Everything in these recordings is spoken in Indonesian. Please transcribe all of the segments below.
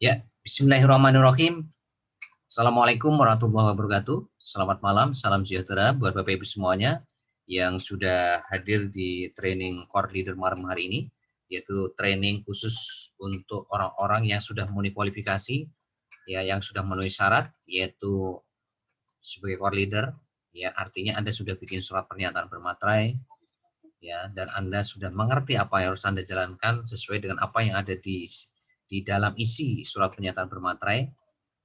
Ya, bismillahirrahmanirrahim. Assalamualaikum warahmatullahi wabarakatuh. Selamat malam, salam sejahtera buat Bapak Ibu semuanya yang sudah hadir di training core leader malam hari ini, yaitu training khusus untuk orang-orang yang sudah memenuhi kualifikasi, ya, yang sudah memenuhi syarat, yaitu sebagai core leader, ya, artinya Anda sudah bikin surat pernyataan bermaterai, ya, dan Anda sudah mengerti apa yang harus Anda jalankan sesuai dengan apa yang ada di dalam isi surat pernyataan bermaterai.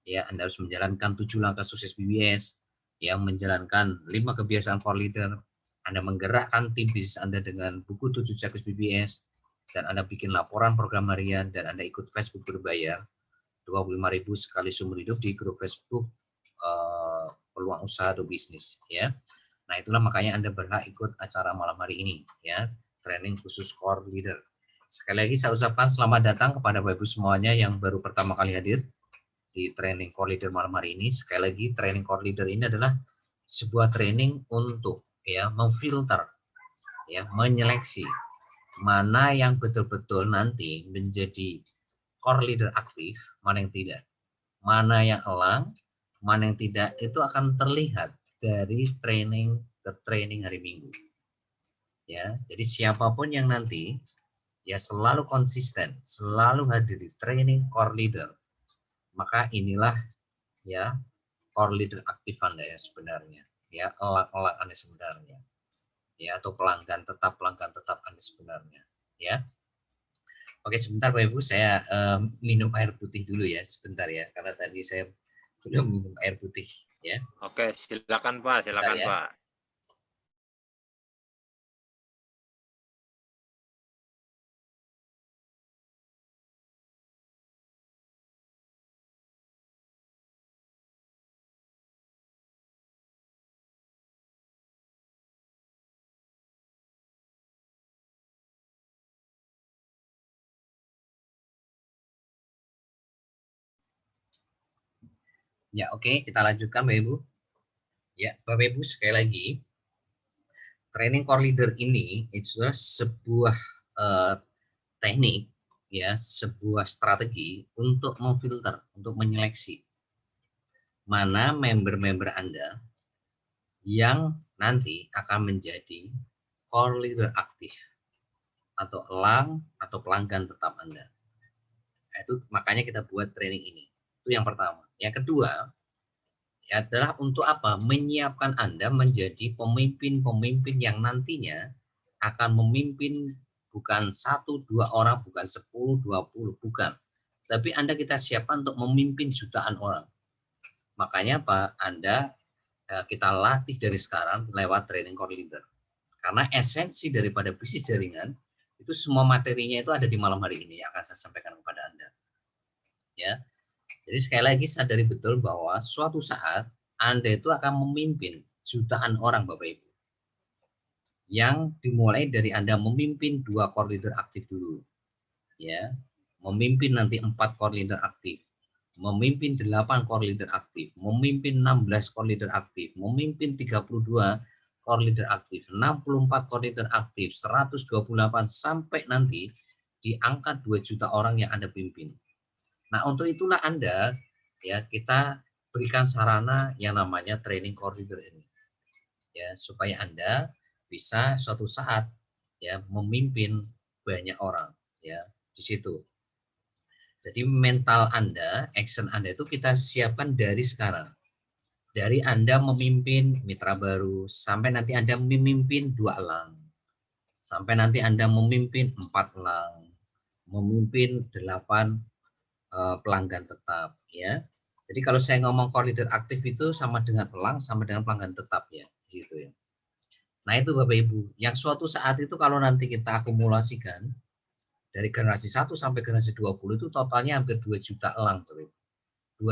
Ya, Anda harus menjalankan 7 langkah sukses BBS, yang menjalankan 5 kebiasaan core leader, Anda menggerakkan tim bisnis Anda dengan buku 7 checklist BBS, dan Anda bikin laporan program harian, dan Anda ikut Facebook berbayar 25.000 sekali seumur hidup di grup Facebook peluang usaha atau bisnis, ya. Nah, itulah makanya Anda berhak ikut acara malam hari ini, ya, training khusus core leader. Sekali lagi saya ucapkan selamat datang kepada Bapak Ibu semuanya yang baru pertama kali hadir di training core leader malam hari ini. Sekali lagi, training core leader ini adalah sebuah training untuk, ya, memfilter, ya, menyeleksi mana yang betul-betul nanti menjadi core leader aktif, mana yang tidak, mana yang elang, mana yang tidak, itu akan terlihat dari training ke training hari Minggu. Ya, jadi siapapun yang nanti, ya, selalu konsisten, selalu hadir di training core leader, maka inilah, ya, core leader aktif Anda ya sebenarnya, ya, elang-elang Anda sebenarnya, ya, atau pelanggan tetap Anda sebenarnya, ya. Oke, sebentar Bapak Ibu, saya minum air putih dulu ya, sebentar ya, karena tadi saya belum minum air putih, ya. Oke, silakan Pak, Sebentar silakan ya. Pak. Ya, oke, kita lanjutkan Bapak Ibu. Ya, Bapak Ibu, sekali lagi, training core leader ini itu adalah sebuah teknik, ya, sebuah strategi untuk memfilter, untuk menyeleksi mana member-member Anda yang nanti akan menjadi core leader aktif atau elang atau pelanggan tetap Anda. Nah, itu makanya kita buat training ini. Itu yang pertama. Yang kedua, ya, adalah untuk apa? Menyiapkan Anda menjadi pemimpin-pemimpin yang nantinya akan memimpin bukan 1-2 orang, bukan 10-20, bukan. Tapi Anda kita siapkan untuk memimpin jutaan orang. Makanya apa? Anda kita latih dari sekarang lewat training core leader. Karena esensi daripada bisnis jaringan itu semua materinya itu ada di malam hari ini yang akan saya sampaikan kepada Anda. Ya. Jadi sekali lagi sadari betul bahwa suatu saat Anda itu akan memimpin jutaan orang Bapak Ibu. Yang dimulai dari Anda memimpin 2 core leader aktif dulu. Ya. Memimpin nanti 4 core leader aktif. Memimpin 8 core leader aktif, memimpin 16 core leader aktif, memimpin 32 core leader aktif, 64 core leader aktif, 128 sampai nanti di angka 2 juta orang yang Anda pimpin. Nah, untuk itulah Anda, ya, kita berikan sarana yang namanya training core leader ini. Ya, supaya Anda bisa suatu saat, ya, memimpin banyak orang, ya, di situ. Jadi mental Anda, action Anda itu kita siapkan dari sekarang. Dari Anda memimpin mitra baru, sampai nanti Anda memimpin 2 elang. Sampai nanti Anda memimpin 4 elang. Memimpin 8 pelanggan tetap, ya. Jadi kalau saya ngomong core leader aktif itu sama dengan elang, sama dengan pelanggan tetap, ya, gitu ya. Nah, itu Bapak Ibu, yang suatu saat itu kalau nanti kita akumulasikan dari generasi 1 sampai generasi 20 itu totalnya hampir 2 juta elang, 2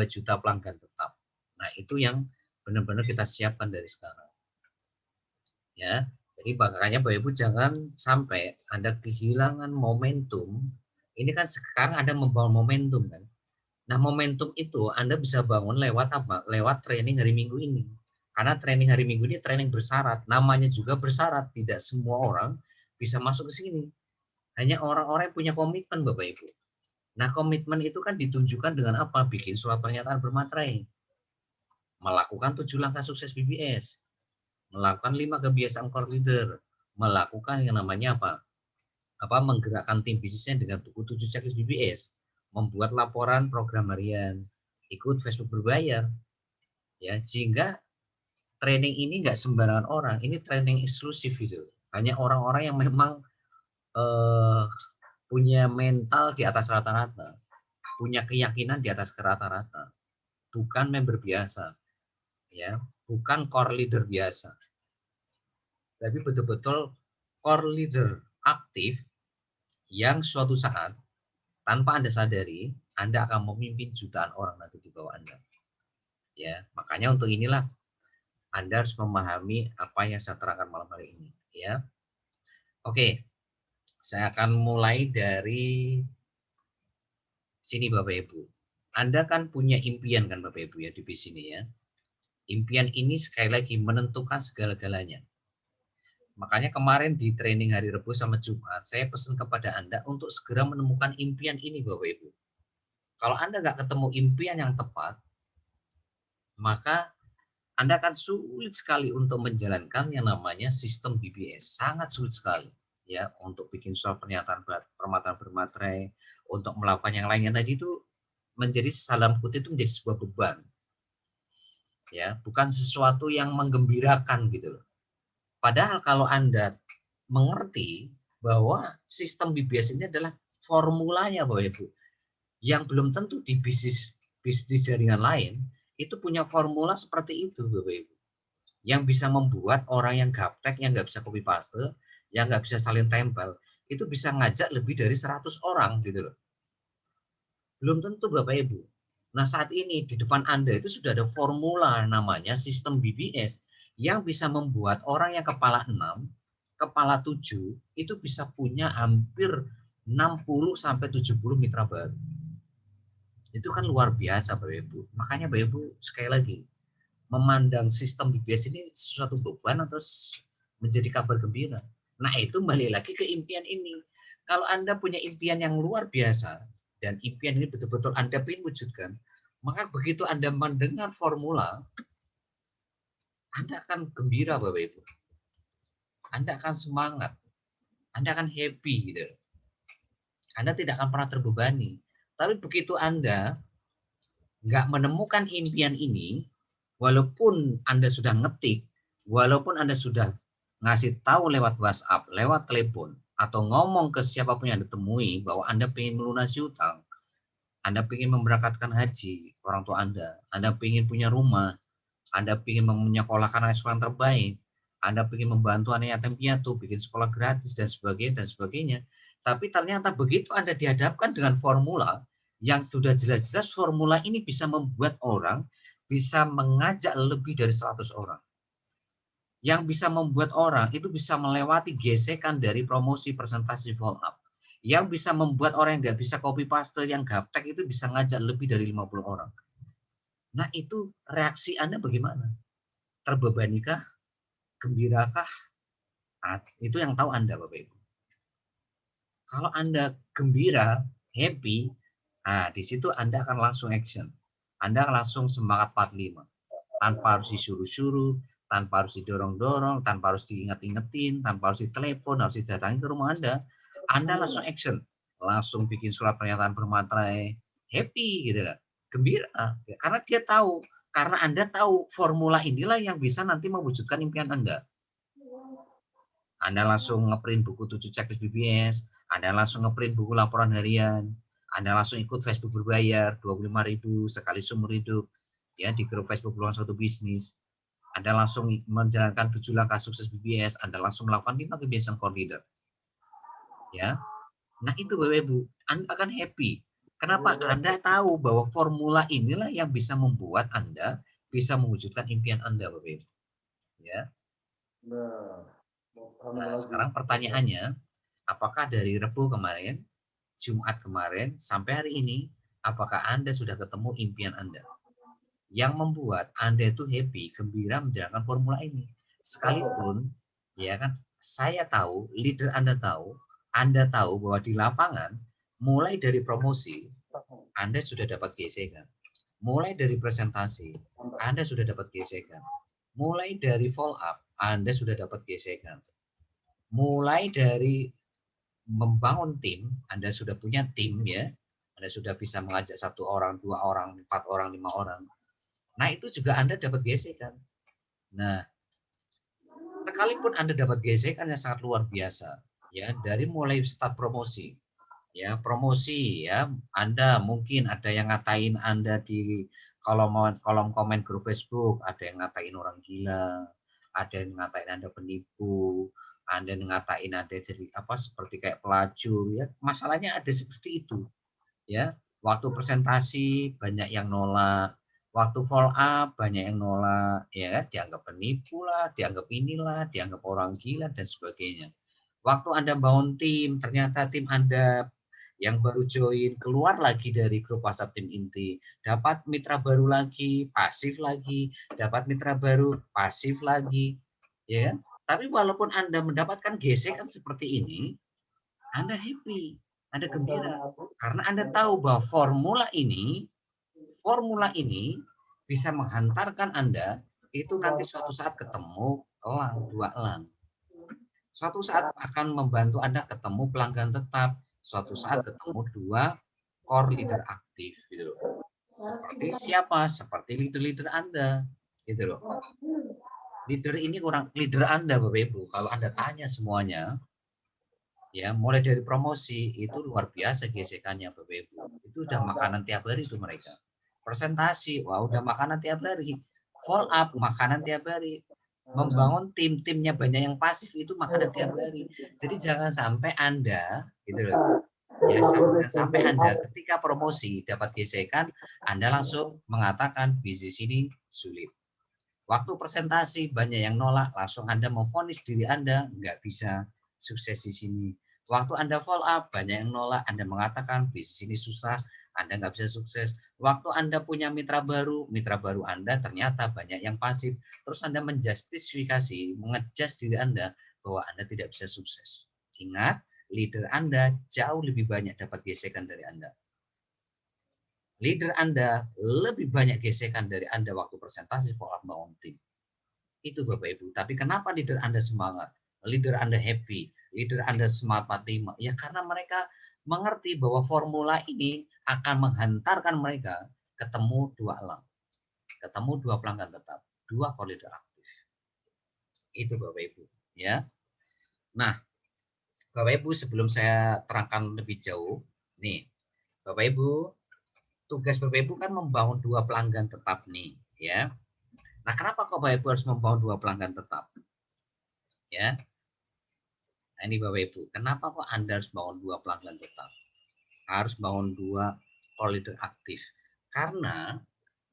juta pelanggan tetap. Nah, itu yang benar-benar kita siapkan dari sekarang. Ya, jadi makanya Bapak Ibu jangan sampai Anda kehilangan momentum. Ini kan sekarang Anda membangun momentum kan. Nah, momentum itu Anda bisa bangun lewat apa? Lewat training hari Minggu ini. Karena training hari Minggu ini training bersyarat. Namanya juga bersyarat. Tidak semua orang bisa masuk ke sini. Hanya orang-orang yang punya komitmen Bapak Ibu. Nah, komitmen itu kan ditunjukkan dengan apa? Bikin surat pernyataan bermaterai, melakukan 7 langkah sukses BBS, melakukan 5 kebiasaan core leader, melakukan yang namanya apa? Menggerakkan tim bisnisnya dengan buku 7 checklist BBS, membuat laporan program harian, ikut Facebook berbayar, ya, sehingga training ini nggak sembarangan orang, ini training eksklusif gitu. Hanya orang-orang yang memang eh, punya mental di atas rata-rata, punya keyakinan di atas rata-rata, bukan member biasa, ya, bukan core leader biasa, tapi betul-betul core leader aktif yang suatu saat tanpa Anda sadari, Anda akan memimpin jutaan orang nanti di bawah Anda. Ya, makanya untuk inilah Anda harus memahami apa yang saya terangkan malam hari ini, ya. Oke, saya akan mulai dari sini Bapak Ibu. Anda kan punya impian kan Bapak Ibu ya di sini ya. Impian ini sekali lagi menentukan segala-galanya. Makanya kemarin di training hari Rabu sama Jumat, saya pesan kepada Anda untuk segera menemukan impian ini Bapak Ibu. Kalau Anda nggak ketemu impian yang tepat, maka Anda akan sulit sekali untuk menjalankan yang namanya sistem BBS. Sangat sulit sekali ya untuk bikin surat pernyataan permataan bermaterai, untuk melakukan yang lainnya tadi itu menjadi salam kutip itu menjadi sebuah beban. Ya, bukan sesuatu yang menggembirakan gitu loh. Padahal kalau Anda mengerti bahwa sistem BBS ini adalah formulanya Bapak Ibu, yang belum tentu di bisnis bisnis jaringan lain itu punya formula seperti itu Bapak Ibu. Yang bisa membuat orang yang gaptek, yang nggak bisa copy paste, yang nggak bisa salin tempel, itu bisa ngajak lebih dari 100 orang gitu loh. Belum tentu Bapak Ibu. Nah saat ini di depan Anda itu sudah ada formula namanya sistem BBS yang bisa membuat orang yang kepala 6, kepala 7 itu bisa punya hampir 60 sampai 70 mitra baru. Itu kan luar biasa Bapak Ibu. Makanya Bapak Ibu sekali lagi memandang sistem BBS ini sesuatu beban atau menjadi kabar gembira. Nah itu balik lagi ke impian ini. Kalau Anda punya impian yang luar biasa dan impian ini betul-betul Anda ingin wujudkan, maka begitu Anda mendengar formula, Anda akan gembira Bapak Ibu. Anda akan semangat. Anda akan happy gitu. Anda tidak akan pernah terbebani. Tapi begitu Anda nggak menemukan impian ini, walaupun Anda sudah ngetik, walaupun Anda sudah ngasih tahu lewat WhatsApp, lewat telepon, atau ngomong ke siapapun yang ditemui bahwa Anda ingin melunasi utang, Anda ingin memberangkatkan haji orang tua Anda ingin punya rumah, Anda ingin menyekolahkan anak sekolah yang terbaik, Anda ingin membantu anak yatim piatu, bikin sekolah gratis dan sebagainya dan sebagainya. Tapi ternyata begitu Anda dihadapkan dengan formula yang sudah jelas-jelas formula ini bisa membuat orang bisa mengajak lebih dari 100 orang. Yang bisa membuat orang itu bisa melewati gesekan dari promosi presentasi follow up. Yang bisa membuat orang yang nggak bisa copy paste, yang gaptek itu bisa ngajak lebih dari 50 orang. Nah itu reaksi Anda bagaimana? Terbebanikah? Gembirakah? Itu yang tahu Anda Bapak Ibu. Kalau Anda gembira, happy, di situ Anda akan langsung action. Anda langsung semangat 45. Tanpa harus disuruh-suruh, tanpa harus didorong-dorong, tanpa harus diinget-ingetin, tanpa harus ditelepon, harus didatangi ke rumah Anda langsung action. Langsung bikin surat pernyataan bermaterai, happy gitu kan. Gembira, karena dia tahu, karena Anda tahu formula inilah yang bisa nanti mewujudkan impian Anda. Anda langsung ngeprint buku 7 checklist BBS, Anda langsung ngeprint buku laporan harian, Anda langsung ikut Facebook berbayar 25.000 sekali seumur hidup ya di grup Facebook Peluang Suatu Bisnis. Anda langsung menjalankan 7 langkah sukses BBS, Anda langsung melakukan 5 kebiasaan core leader. Ya. Nah, itu Bapak Ibu, Anda akan happy. Kenapa? Anda tahu bahwa formula inilah yang bisa membuat Anda bisa mewujudkan impian Anda, Bapak Ibu. Ya. Nah, sekarang pertanyaannya, apakah dari Rabu kemarin, Jumat kemarin, sampai hari ini, apakah Anda sudah ketemu impian Anda? Yang membuat Anda itu happy, gembira menjalankan formula ini. Sekalipun, ya kan, saya tahu, leader Anda tahu bahwa di lapangan, Mulai dari promosi, Anda sudah dapat gesekan. Mulai dari presentasi, Anda sudah dapat gesekan. Mulai dari follow up, Anda sudah dapat gesekan. Mulai dari membangun tim, Anda sudah punya tim ya, Anda sudah bisa mengajak 1 orang, 2 orang, 4 orang, 5 orang. Nah itu juga Anda dapat gesekan. Nah, sekalipun Anda dapat gesekan yang sangat luar biasa, ya dari mulai start promosi, ya promosi ya, Anda mungkin ada yang ngatain Anda di kolom komen grup Facebook, ada yang ngatain orang gila, ada yang ngatain Anda penipu, Anda yang ngatain Anda jadi apa seperti kayak pelacur ya. Masalahnya ada seperti itu ya. Waktu presentasi banyak yang nolak, waktu follow up banyak yang nolak, ya kan? Dianggap penipu lah, dianggap inilah, dianggap orang gila dan sebagainya. Waktu Anda bangun tim, ternyata tim Anda yang baru join keluar lagi dari grup WhatsApp tim inti, dapat mitra baru lagi, pasif lagi, dapat mitra baru, pasif lagi, ya kan? Tapi walaupun Anda mendapatkan gesekan seperti ini, Anda happy, Anda gembira, karena Anda tahu bahwa formula ini bisa menghantarkan Anda itu nanti suatu saat ketemu elang, 2 elang. Suatu saat akan membantu Anda ketemu pelanggan tetap, suatu saat ketemu 2 core leader aktif gitu loh. Seperti siapa? Seperti leader-leader Anda gitu loh. Leader Anda Bapak Ibu, kalau Anda tanya semuanya, ya mulai dari promosi itu luar biasa gesekannya Bapak Ibu. Itu udah makanan tiap hari itu mereka. Presentasi, wah udah makanan tiap hari. Follow up, makanan tiap hari. Membangun tim-timnya banyak yang pasif itu makanan tiap hari. Jadi jangan sampai Anda gitu loh. Ya, jangan sampai Anda ketika promosi dapat gesekan, Anda langsung mengatakan bisnis ini sulit. Waktu presentasi banyak yang nolak, langsung Anda memvonis diri Anda nggak bisa sukses di sini. Waktu Anda follow up, banyak yang nolak, Anda mengatakan bisnis ini susah, Anda nggak bisa sukses. Waktu Anda punya mitra baru Anda ternyata banyak yang pasif. Terus Anda menjustifikasi, mengejas diri Anda bahwa Anda tidak bisa sukses. Ingat, leader Anda jauh lebih banyak dapat gesekan dari Anda. Leader Anda lebih banyak gesekan dari Anda waktu presentasi follow up bangun tim. Itu Bapak Ibu. Tapi kenapa leader Anda semangat? Leader Anda happy, leader Anda semangat 5. Ya karena mereka mengerti bahwa formula ini akan menghantarkan mereka ketemu 2 elang, ketemu 2 pelanggan tetap, 2 core leader aktif. Itu Bapak Ibu, ya. Nah, Bapak Ibu sebelum saya terangkan lebih jauh, nih, Bapak Ibu, tugas Bapak Ibu kan membangun 2 pelanggan tetap nih, ya. Nah, kenapa kok Bapak Ibu harus membangun 2 pelanggan tetap? Ya. Nah, ini Bapak Ibu, kenapa kok Anda harus bangun 2 pelanggan tetap? Harus bangun 2 core leader aktif. Karena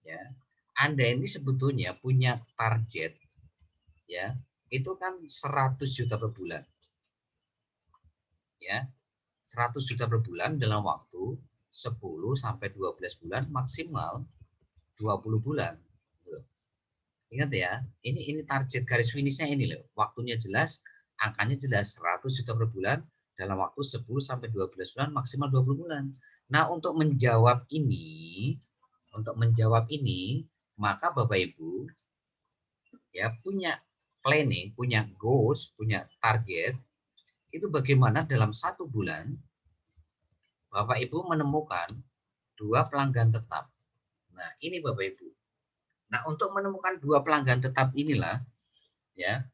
ya, Anda ini sebetulnya punya target ya, itu kan 100 juta per bulan. Ya. 100 juta per bulan dalam waktu 10 sampai 12 bulan, maksimal 20 bulan. Ingat ya, ini target garis finishnya ini loh. Waktunya jelas, angkanya jelas 100 juta per bulan dalam waktu 10 sampai 12 bulan, maksimal 20 bulan. Nah, untuk menjawab ini, maka Bapak Ibu ya punya planning, punya goals, punya target itu bagaimana dalam 1 bulan Bapak Ibu menemukan 2 pelanggan tetap. Nah, ini Bapak Ibu. Nah, untuk menemukan 2 pelanggan tetap inilah ya,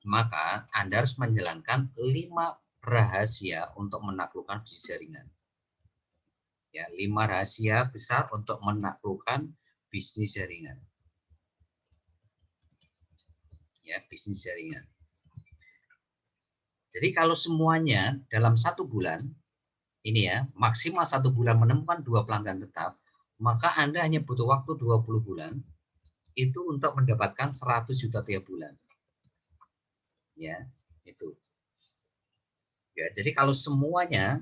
maka Anda harus menjalankan 5 rahasia untuk menaklukkan bisnis jaringan. Ya, 5 rahasia besar untuk menaklukkan bisnis jaringan. Ya, bisnis jaringan. Jadi kalau semuanya dalam 1 bulan, ini ya, maksimal 1 bulan menemukan 2 pelanggan tetap, maka Anda hanya butuh waktu 20 bulan itu untuk mendapatkan 100 juta tiap bulan. Ya, itu. Ya, jadi kalau semuanya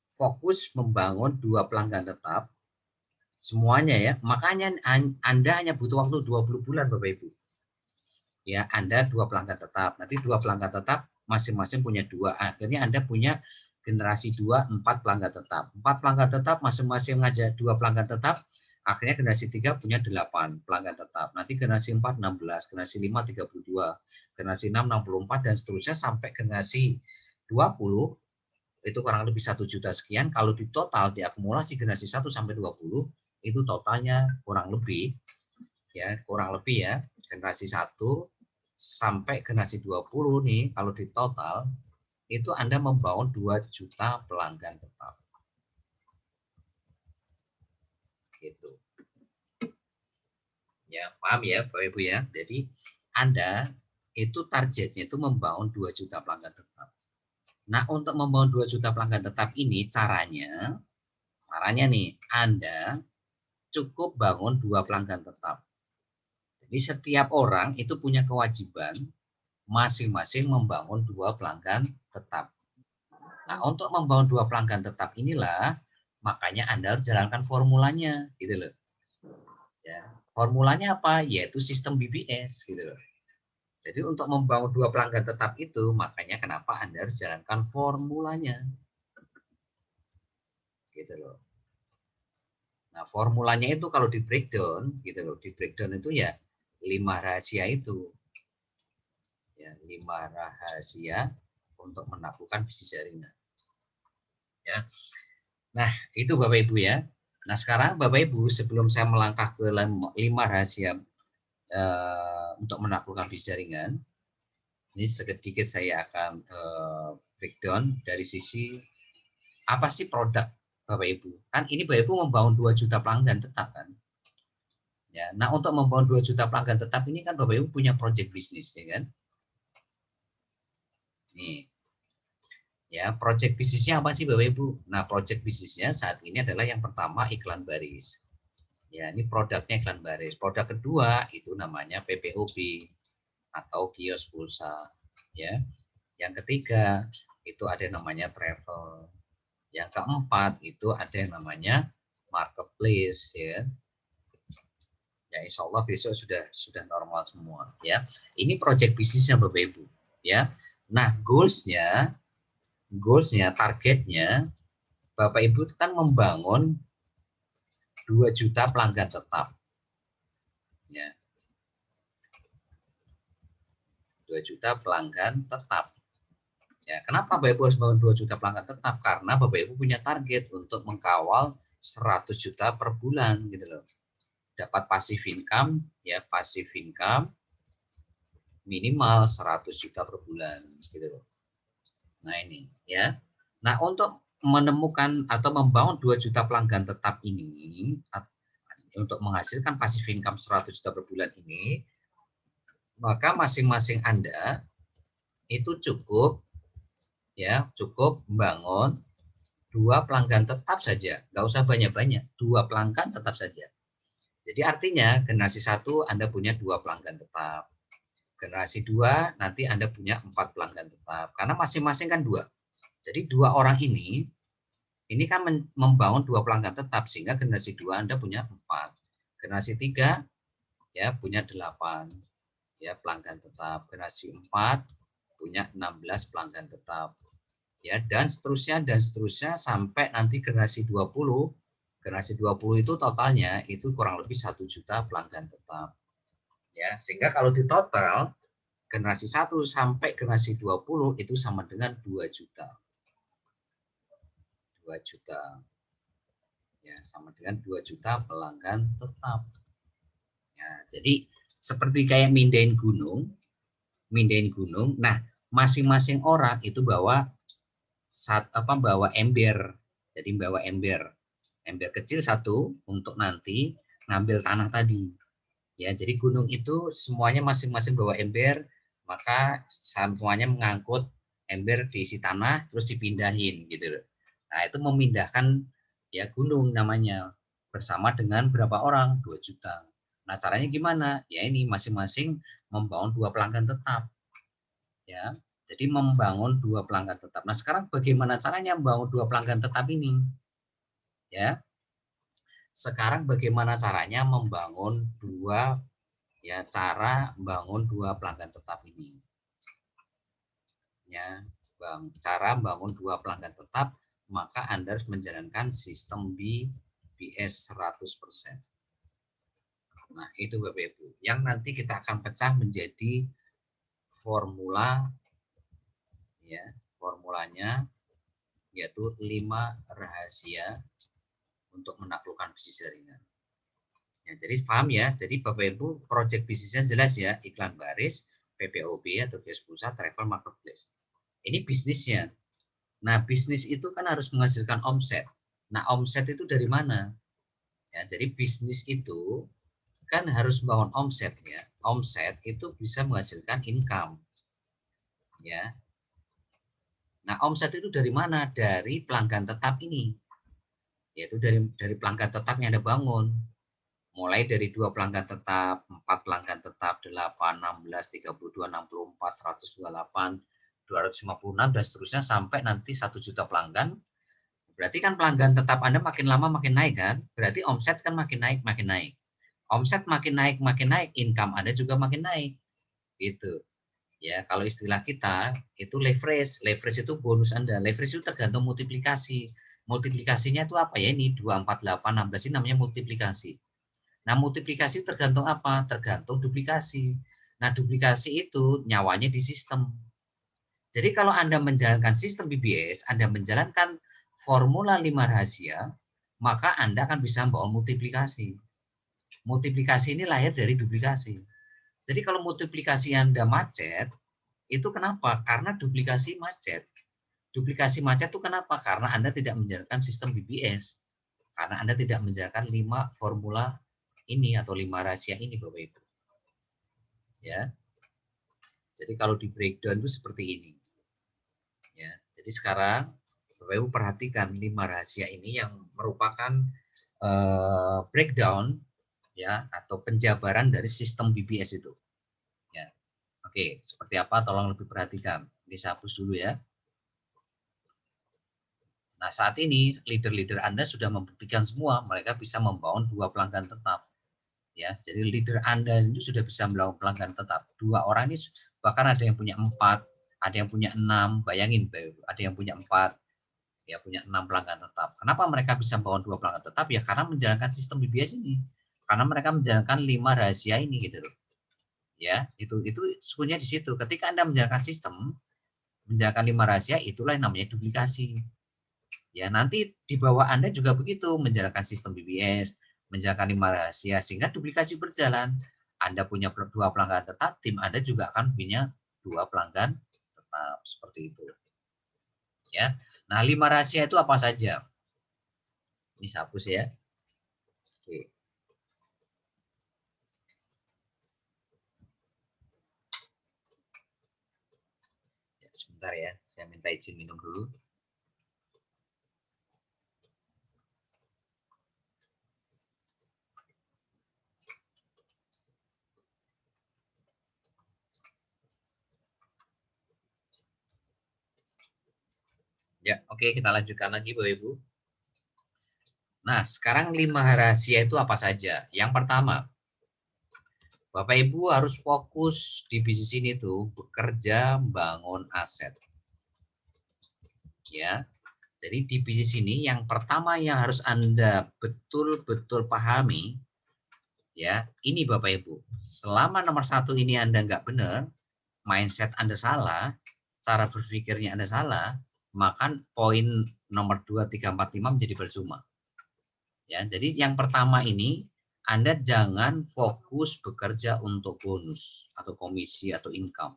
fokus membangun 2 pelanggan tetap, semuanya ya, makanya Anda hanya butuh waktu 20 bulan Bapak Ibu. Ya, Anda 2 pelanggan tetap, nanti 2 pelanggan tetap masing-masing punya 2, akhirnya Anda punya generasi 2 4 pelanggan tetap. 4 pelanggan tetap masing-masing mengajak 2 pelanggan tetap, akhirnya generasi 3 punya 8 pelanggan tetap. Nanti generasi 4 16, generasi 5 32, generasi 6 64 dan seterusnya sampai generasi 20 itu kurang lebih 1 juta sekian. Kalau di total diakumulasi generasi 1 sampai 20 itu totalnya kurang lebih ya generasi 1 sampai generasi 20 nih kalau di total itu Anda membangun 2 juta pelanggan tetap. Gitu. Ya, paham ya Bapak Ibu ya. Jadi Anda itu targetnya itu membangun 2 juta pelanggan tetap. Nah, untuk membangun 2 juta pelanggan tetap ini caranya nih Anda cukup bangun 2 pelanggan tetap. Jadi setiap orang itu punya kewajiban masing-masing membangun 2 pelanggan tetap. Nah, untuk membangun 2 pelanggan tetap inilah makanya Anda harus jalankan formulanya gitu loh. Ya. Formulanya apa? Yaitu sistem BBS gitu loh. Jadi untuk membangun 2 pelanggan tetap itu makanya kenapa Anda harus jalankan formulanya. Gitu loh. Nah, formulanya itu kalau di breakdown gitu loh, di breakdown itu ya 5 rahasia itu. Ya, 5 rahasia untuk menaklukkan bisnis jaringan. Ya. Nah, itu Bapak Ibu ya. Nah, sekarang Bapak Ibu sebelum saya melangkah ke 5 rahasia untuk menaklukkan bisnis jaringan, ini sedikit saya akan breakdown dari sisi apa sih produk Bapak Ibu. Kan ini Bapak Ibu membangun 2 juta pelanggan tetap kan. Ya, nah untuk membangun 2 juta pelanggan tetap ini kan Bapak Ibu punya project bisnis ya kan. Nih. Ya, project bisnisnya apa sih Bapak Ibu? Nah, project bisnisnya saat ini adalah yang pertama iklan baris. Ya, ini produknya iklan baris. Produk kedua itu namanya PPOB atau kios pulsa. Ya. Yang ketiga itu ada yang namanya travel. Yang keempat itu ada yang namanya marketplace ya. Ya, insya Allah besok sudah normal semua ya. Ini project bisnisnya Bapak Ibu ya. Nah, goalsnya, targetnya Bapak Ibu kan membangun 2 juta pelanggan tetap. Ya. 2 juta pelanggan tetap. Ya, kenapa Bapak Ibu harus bangun 2 juta pelanggan tetap? Karena Bapak Ibu punya target untuk mengkawal 100 juta per bulan gitu loh. Dapat passive income ya, passive income minimal 100 juta per bulan gitu loh. Nah, ini ya. Nah, untuk menemukan atau membangun 2 juta pelanggan tetap ini untuk menghasilkan passive income 100 juta per bulan ini, maka masing-masing Anda itu cukup membangun 2 pelanggan tetap saja, nggak usah banyak-banyak, 2 pelanggan tetap saja. Jadi artinya generasi 1 Anda punya 2 pelanggan tetap, generasi 2 nanti Anda punya 4 pelanggan tetap, karena masing-masing kan 2. Jadi 2 orang ini kan membangun 2 pelanggan tetap, sehingga generasi 2 Anda punya 4, generasi 3 ya punya 8 ya pelanggan tetap, generasi 4 punya 16 pelanggan tetap. Ya, dan seterusnya sampai nanti generasi 20. Generasi 20 itu totalnya itu kurang lebih 1 juta pelanggan tetap. Ya, sehingga kalau di total generasi 1 sampai generasi 20 itu sama dengan 2 juta. 2 juta. Ya, sama dengan 2 juta pelanggan tetap. Ya, jadi seperti kayak mindahin gunung. Nah, masing-masing orang itu bawa ember. Jadi bawa ember kecil 1 untuk nanti ngambil tanah tadi. Ya, jadi gunung itu semuanya masing-masing bawa ember, maka semuanya mengangkut ember diisi tanah terus dipindahin gitu loh. Nah, itu memindahkan ya gunung namanya, bersama dengan berapa orang? 2 juta. Nah, caranya gimana? Ya ini masing-masing membangun 2 pelanggan tetap. Ya. Jadi membangun 2 pelanggan tetap. Nah, sekarang bagaimana caranya membangun 2 pelanggan tetap ini? Ya. Sekarang bagaimana caranya membangun cara membangun 2 pelanggan tetap ini? Ya, cara membangun 2 pelanggan tetap, maka Anda harus menjalankan sistem BBS 100%. Nah, itu Bapak Ibu. Yang nanti kita akan pecah menjadi formula, ya, formulanya yaitu 5 rahasia untuk menaklukkan bisnis jaringan. Ya, jadi paham ya. Jadi Bapak Ibu, project bisnisnya jelas ya, iklan baris, PPOB atau kios pulsa, travel marketplace. Ini bisnisnya. Nah, bisnis itu kan harus menghasilkan omset. Nah, omset itu dari mana? Ya, jadi bisnis itu kan harus membangun omset ya. Omset itu bisa menghasilkan income. Ya. Nah, omset itu dari mana? Dari pelanggan tetap ini. Yaitu dari pelanggan tetap yang Anda bangun. Mulai dari 2 pelanggan tetap, 4 pelanggan tetap, 8, 16, 32, 64, 128, 256 dan seterusnya sampai nanti 1 juta pelanggan. Berarti kan pelanggan tetap Anda makin lama makin naik kan? Berarti omset kan makin naik, makin naik. Omset makin naik, income Anda juga makin naik. Gitu. Ya, kalau istilah kita itu leverage. Leverage itu bonus Anda. Leverage itu tergantung multiplikasi. Multiplikasinya itu apa ya? Ini 2, 4, 8, 16 ini namanya multiplikasi. Nah, multiplikasi tergantung apa? Tergantung duplikasi. Nah, duplikasi itu nyawanya di sistem. Jadi kalau Anda menjalankan sistem BBS, Anda menjalankan formula 5 rahasia, maka Anda akan bisa membawa multiplikasi. Multiplikasi ini lahir dari duplikasi. Jadi kalau multiplikasi Anda macet, itu kenapa? Karena duplikasi macet. Duplikasi macet itu kenapa? Karena Anda tidak menjalankan sistem BBS. Karena Anda tidak menjalankan 5 formula ini atau 5 rahasia ini Bapak Ibu. Ya. Jadi kalau di breakdown itu seperti ini. Ya. Jadi sekarang Bapak Ibu perhatikan 5 rahasia ini yang merupakan breakdown ya atau penjabaran dari sistem BBS itu. Ya. Oke, seperti apa tolong lebih perhatikan. Ini saya hapus dulu ya. Nah, saat ini leader-leader Anda sudah membuktikan semua mereka bisa membangun 2 pelanggan tetap. Ya, jadi leader Anda itu sudah bisa melakukan pelanggan tetap. 2 orang ini bahkan ada yang punya 4, ada yang punya 6. Bayangin, ada yang punya 4, ya punya 6 pelanggan tetap. Kenapa mereka bisa membangun 2 pelanggan tetap? Ya karena menjalankan sistem BBS ini. Karena mereka menjalankan 5 rahasia ini gitu loh. Ya, itu sekunya di situ. Ketika Anda menjalankan sistem, menjalankan 5 rahasia, itulah yang namanya duplikasi. Ya, nanti di bawah Anda juga begitu, menjalankan sistem BBS, menjalankan 5 rahasia, sehingga duplikasi berjalan. Anda punya 2 pelanggan tetap, tim Anda juga akan punya 2 pelanggan tetap, seperti itu. Ya. Nah, 5 rahasia itu apa saja? Ini saya hapus ya. Oke. Ya, sebentar ya, saya minta izin minum dulu. Ya, oke, kita lanjutkan lagi Bapak Ibu. Nah, sekarang 5 rahasia itu apa saja? Yang pertama, Bapak Ibu harus fokus di bisnis ini tuh bekerja membangun aset. Ya. Jadi di bisnis ini yang pertama yang harus Anda betul-betul pahami ya, ini Bapak Ibu. Selama nomor 1 ini Anda nggak benar, mindset Anda salah, cara berpikirnya Anda salah, maka poin nomor 2, 3, 4, 5 menjadi percuma. Ya, jadi yang pertama ini Anda jangan fokus bekerja untuk bonus atau komisi atau income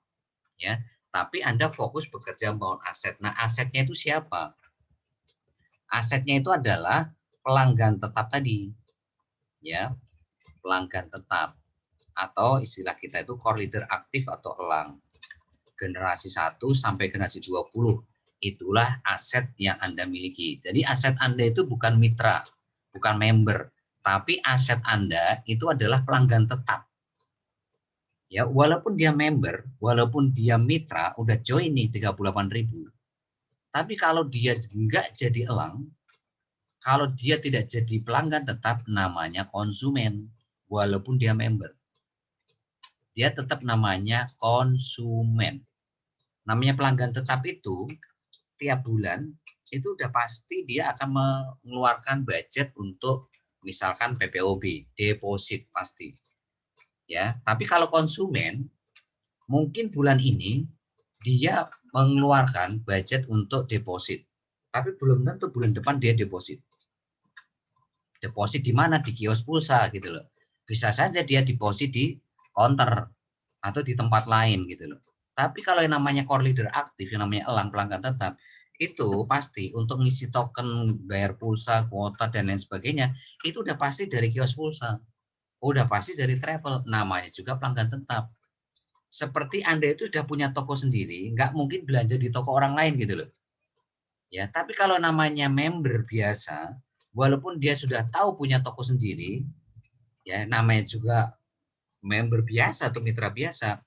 ya, tapi Anda fokus bekerja membangun aset. Nah, asetnya itu siapa? Asetnya itu adalah pelanggan tetap tadi. Ya, pelanggan tetap atau istilah kita itu core leader aktif atau elang. Generasi 1 sampai generasi 20. Itulah aset yang Anda miliki. Jadi aset Anda itu bukan mitra, bukan member, tapi aset Anda itu adalah pelanggan tetap. Ya, walaupun dia member, walaupun dia mitra, udah join nih 38.000. Tapi kalau dia enggak jadi elang, kalau dia tidak jadi pelanggan tetap, namanya konsumen, walaupun dia member. Dia tetap namanya konsumen. Namanya pelanggan tetap itu tiap bulan itu udah pasti dia akan mengeluarkan budget untuk misalkan PPOB, deposit pasti. Ya, tapi kalau konsumen mungkin bulan ini dia mengeluarkan budget untuk deposit. Tapi belum tentu bulan depan dia deposit. Deposit di mana? Di kios pulsa gitu loh. Bisa saja dia deposit di counter atau di tempat lain gitu loh. Tapi kalau yang namanya core leader aktif, yang namanya elang pelanggan tetap, itu pasti untuk ngisi token, bayar pulsa, kuota, dan lain sebagainya, itu udah pasti dari kios pulsa. Udah pasti dari travel, namanya juga pelanggan tetap. Seperti Anda itu sudah punya toko sendiri, nggak mungkin belanja di toko orang lain gitu loh. Ya, tapi kalau namanya member biasa, walaupun dia sudah tahu punya toko sendiri, ya namanya juga member biasa atau mitra biasa,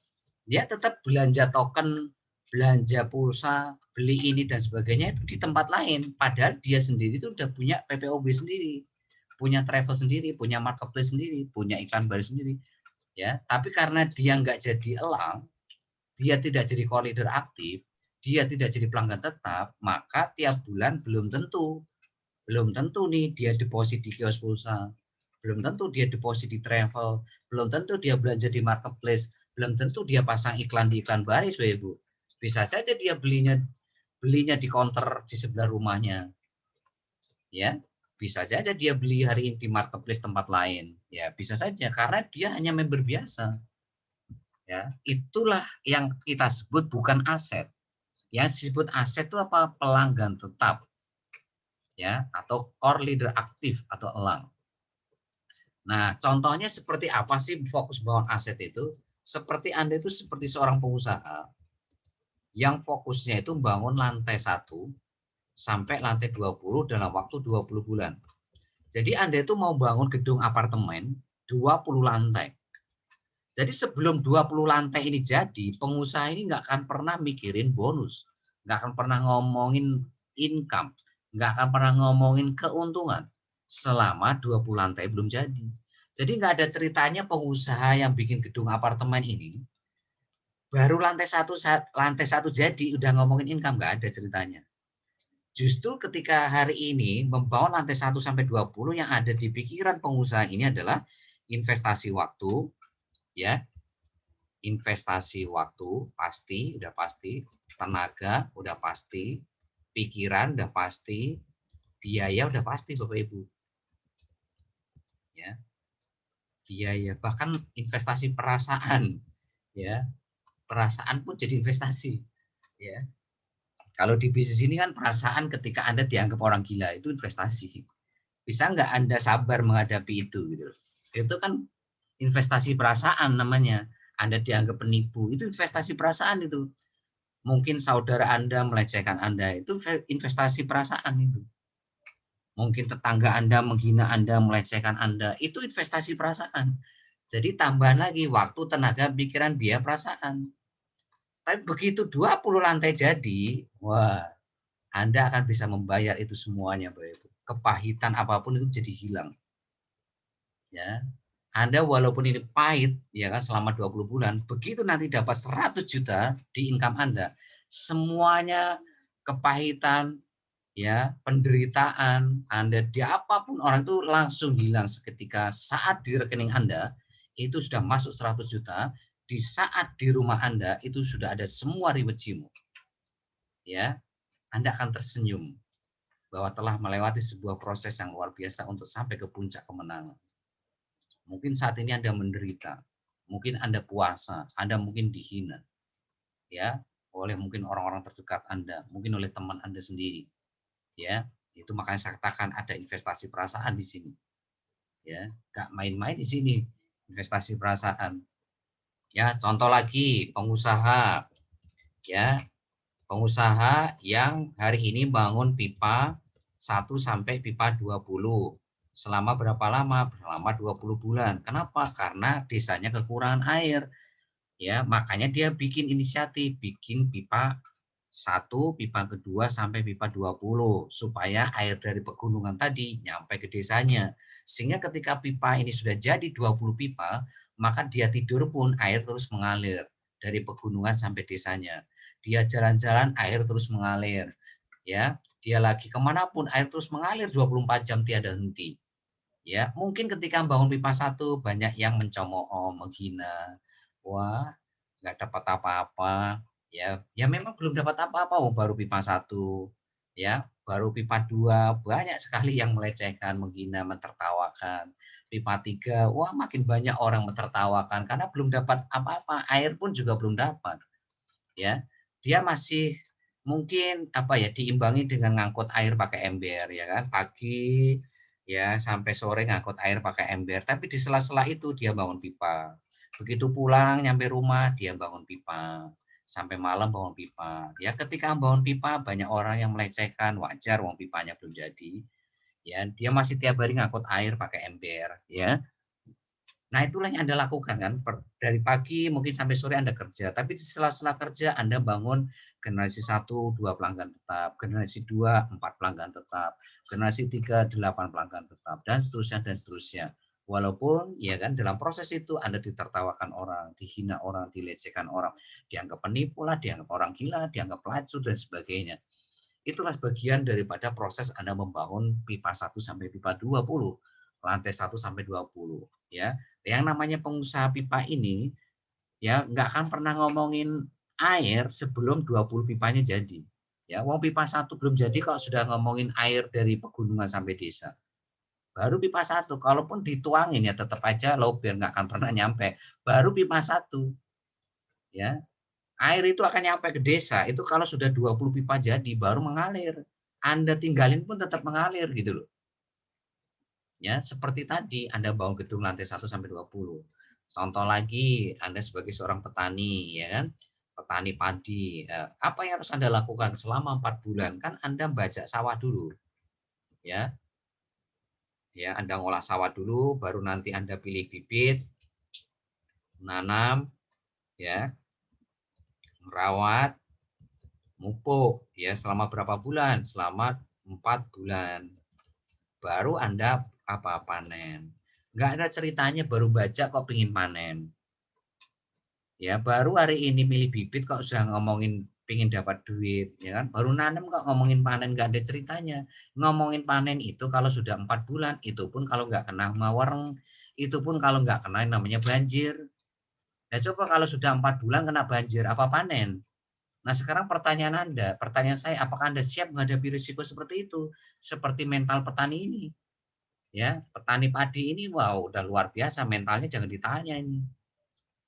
dia tetap belanja token, belanja pulsa, beli ini dan sebagainya itu di tempat lain. Padahal dia sendiri itu udah punya PPOB sendiri, punya travel sendiri, punya marketplace sendiri, punya iklan baru sendiri. Ya, tapi karena dia nggak jadi elang, dia tidak jadi core leader aktif, dia tidak jadi pelanggan tetap, maka tiap bulan belum tentu nih dia deposit di kios pulsa, belum tentu dia deposit di travel, belum tentu dia belanja di marketplace, belum tentu dia pasang iklan di iklan baris, Bapak Ibu. Bisa saja dia belinya di counter di sebelah rumahnya, ya. Bisa saja dia beli hari ini di marketplace tempat lain, ya bisa saja karena dia hanya member biasa, ya. Itulah yang kita sebut bukan aset. Yang disebut aset itu apa? Pelanggan tetap, ya, atau core leader aktif atau elang. Nah, contohnya seperti apa sih fokus bangun aset itu? Seperti Anda itu seperti seorang pengusaha yang fokusnya itu bangun lantai 1 sampai lantai 20 dalam waktu 20 bulan. Jadi Anda itu mau bangun gedung apartemen 20 lantai. Jadi sebelum 20 lantai ini jadi, pengusaha ini nggak akan pernah mikirin bonus, nggak akan pernah ngomongin income, nggak akan pernah ngomongin keuntungan selama 20 lantai belum jadi. Jadi nggak ada ceritanya pengusaha yang bikin gedung apartemen ini baru lantai satu jadi udah ngomongin income, nggak ada ceritanya. Justru ketika hari ini membangun lantai 1 sampai 20 yang ada di pikiran pengusaha ini adalah investasi waktu, ya, investasi waktu pasti, udah pasti, tenaga udah pasti, pikiran udah pasti, biaya udah pasti Bapak Ibu. Ya, biaya bahkan investasi perasaan, ya. Perasaan pun jadi investasi, ya. Kalau di bisnis ini kan perasaan ketika Anda dianggap orang gila itu investasi. Bisa nggak Anda sabar menghadapi itu gitu. Itu kan investasi perasaan namanya. Anda dianggap penipu, itu investasi perasaan itu. Mungkin saudara Anda melecehkan Anda, itu investasi perasaan itu. Mungkin tetangga Anda menghina Anda, melecehkan Anda, itu investasi perasaan. Jadi tambahan lagi waktu, tenaga, pikiran, biaya, perasaan. Tapi begitu 20 lantai jadi, wah, Anda akan bisa membayar itu semuanya, Bapak Ibu. Kepahitan apapun itu jadi hilang. Ya. Anda walaupun ini pahit ya kan selama 20 bulan, begitu nanti dapat 100 juta di income Anda, semuanya kepahitan, ya, penderitaan Anda di apapun orang itu langsung hilang seketika saat di rekening Anda itu sudah masuk 100 juta, di saat di rumah Anda itu sudah ada semua riwecimu. Ya, Anda akan tersenyum bahwa telah melewati sebuah proses yang luar biasa untuk sampai ke puncak kemenangan. Mungkin saat ini Anda menderita, mungkin Anda puasa, Anda mungkin dihina, ya, oleh mungkin orang-orang terdekat Anda, mungkin oleh teman Anda sendiri, ya. Itu makanya saya katakan ada investasi perasaan di sini, ya. Gak main-main di sini investasi perasaan. Ya, contoh lagi pengusaha, ya, pengusaha yang hari ini bangun pipa 1 sampai pipa 20. Selama berapa lama? Selama 20 bulan. Kenapa? Karena desanya kekurangan air. Ya, makanya dia bikin inisiatif, bikin pipa 1, pipa kedua sampai pipa 20 supaya air dari pegunungan tadi nyampe ke desanya. Sehingga ketika pipa ini sudah jadi 20 pipa, maka dia tidur pun air terus mengalir dari pegunungan sampai desanya. dia jalan-jalan air terus mengalir, ya. Dia lagi kemanapun air terus mengalir 24 jam tiada henti. Ya, mungkin ketika bangun pipa 1 banyak yang mencemooh, menghina. Wah, nggak dapat apa-apa, ya. Ya memang belum dapat apa-apa, oh baru pipa 1, ya. Baru pipa 2 banyak sekali yang melecehkan, menghina, mentertawakan. Pipa 3 wah makin banyak orang mentertawakan karena belum dapat apa-apa, air pun juga belum dapat, ya. Dia masih mungkin, apa ya, diimbangi dengan ngangkut air pakai ember, ya kan. Pagi, ya, sampai sore ngangkut air pakai ember, tapi di sela-sela itu dia bangun pipa. Begitu pulang nyampe rumah, dia bangun pipa. Sampai malam bangun pipa. Ya, ketika bangun pipa banyak orang yang melecehkan, wajar wong pipanya belum jadi, ya. Dia masih tiap hari ngangkut air pakai ember, ya. Nah, itulah yang Anda lakukan kan, dari pagi mungkin sampai sore Anda kerja, tapi di sela-sela kerja Anda bangun generasi 1 2 pelanggan tetap, generasi 2 4 pelanggan tetap, generasi 3 8 pelanggan tetap, dan seterusnya dan seterusnya. Walaupun ya kan dalam proses itu Anda ditertawakan orang, dihina orang, dilecehkan orang, dianggap penipu lah, dianggap orang gila, dianggap pelacur dan sebagainya. Itulah bagian daripada proses Anda membangun pipa 1 sampai pipa 20, lantai 1 sampai 20, ya. Yang namanya pengusaha pipa ini, ya nggak akan pernah ngomongin air sebelum 20 pipanya jadi. Ya, wong pipa 1 belum jadi kok sudah ngomongin air dari pegunungan sampai desa. Baru pipa 1, kalaupun dituangin ya tetap aja lober, nggak akan pernah nyampe. Baru pipa 1, ya. Air itu akan nyampe ke desa, itu kalau sudah 20 pipa jadi baru mengalir. Anda tinggalin pun tetap mengalir gitu loh. Ya, seperti tadi Anda bangun gedung lantai 1 sampai 20. Contoh lagi, Anda sebagai seorang petani, ya kan, petani padi, apa yang harus Anda lakukan selama 4 bulan? Kan Anda bajak sawah dulu, ya. Ya, Anda ngolah sawah dulu, baru nanti Anda pilih bibit, nanam, ya, merawat, mupuk, ya, selama berapa bulan? Selama 4 bulan. Baru Anda apa, panen. Nggak ada ceritanya baru baca kok pengen panen. Ya, baru hari ini milih bibit kok sudah ngomongin pengen dapat duit, ya kan? Baru nanam kok ngomongin panen, nggak ada ceritanya. Ngomongin panen itu kalau sudah 4 bulan, itu pun kalau nggak kena mawereng, itu pun kalau nggak kena yang namanya banjir. Nah, coba kalau sudah 4 bulan kena banjir, apa panen? Nah, sekarang pertanyaan saya, apakah Anda siap menghadapi risiko seperti itu? Seperti mental petani ini, ya. Petani padi ini, wow, udah luar biasa mentalnya jangan ditanya ini.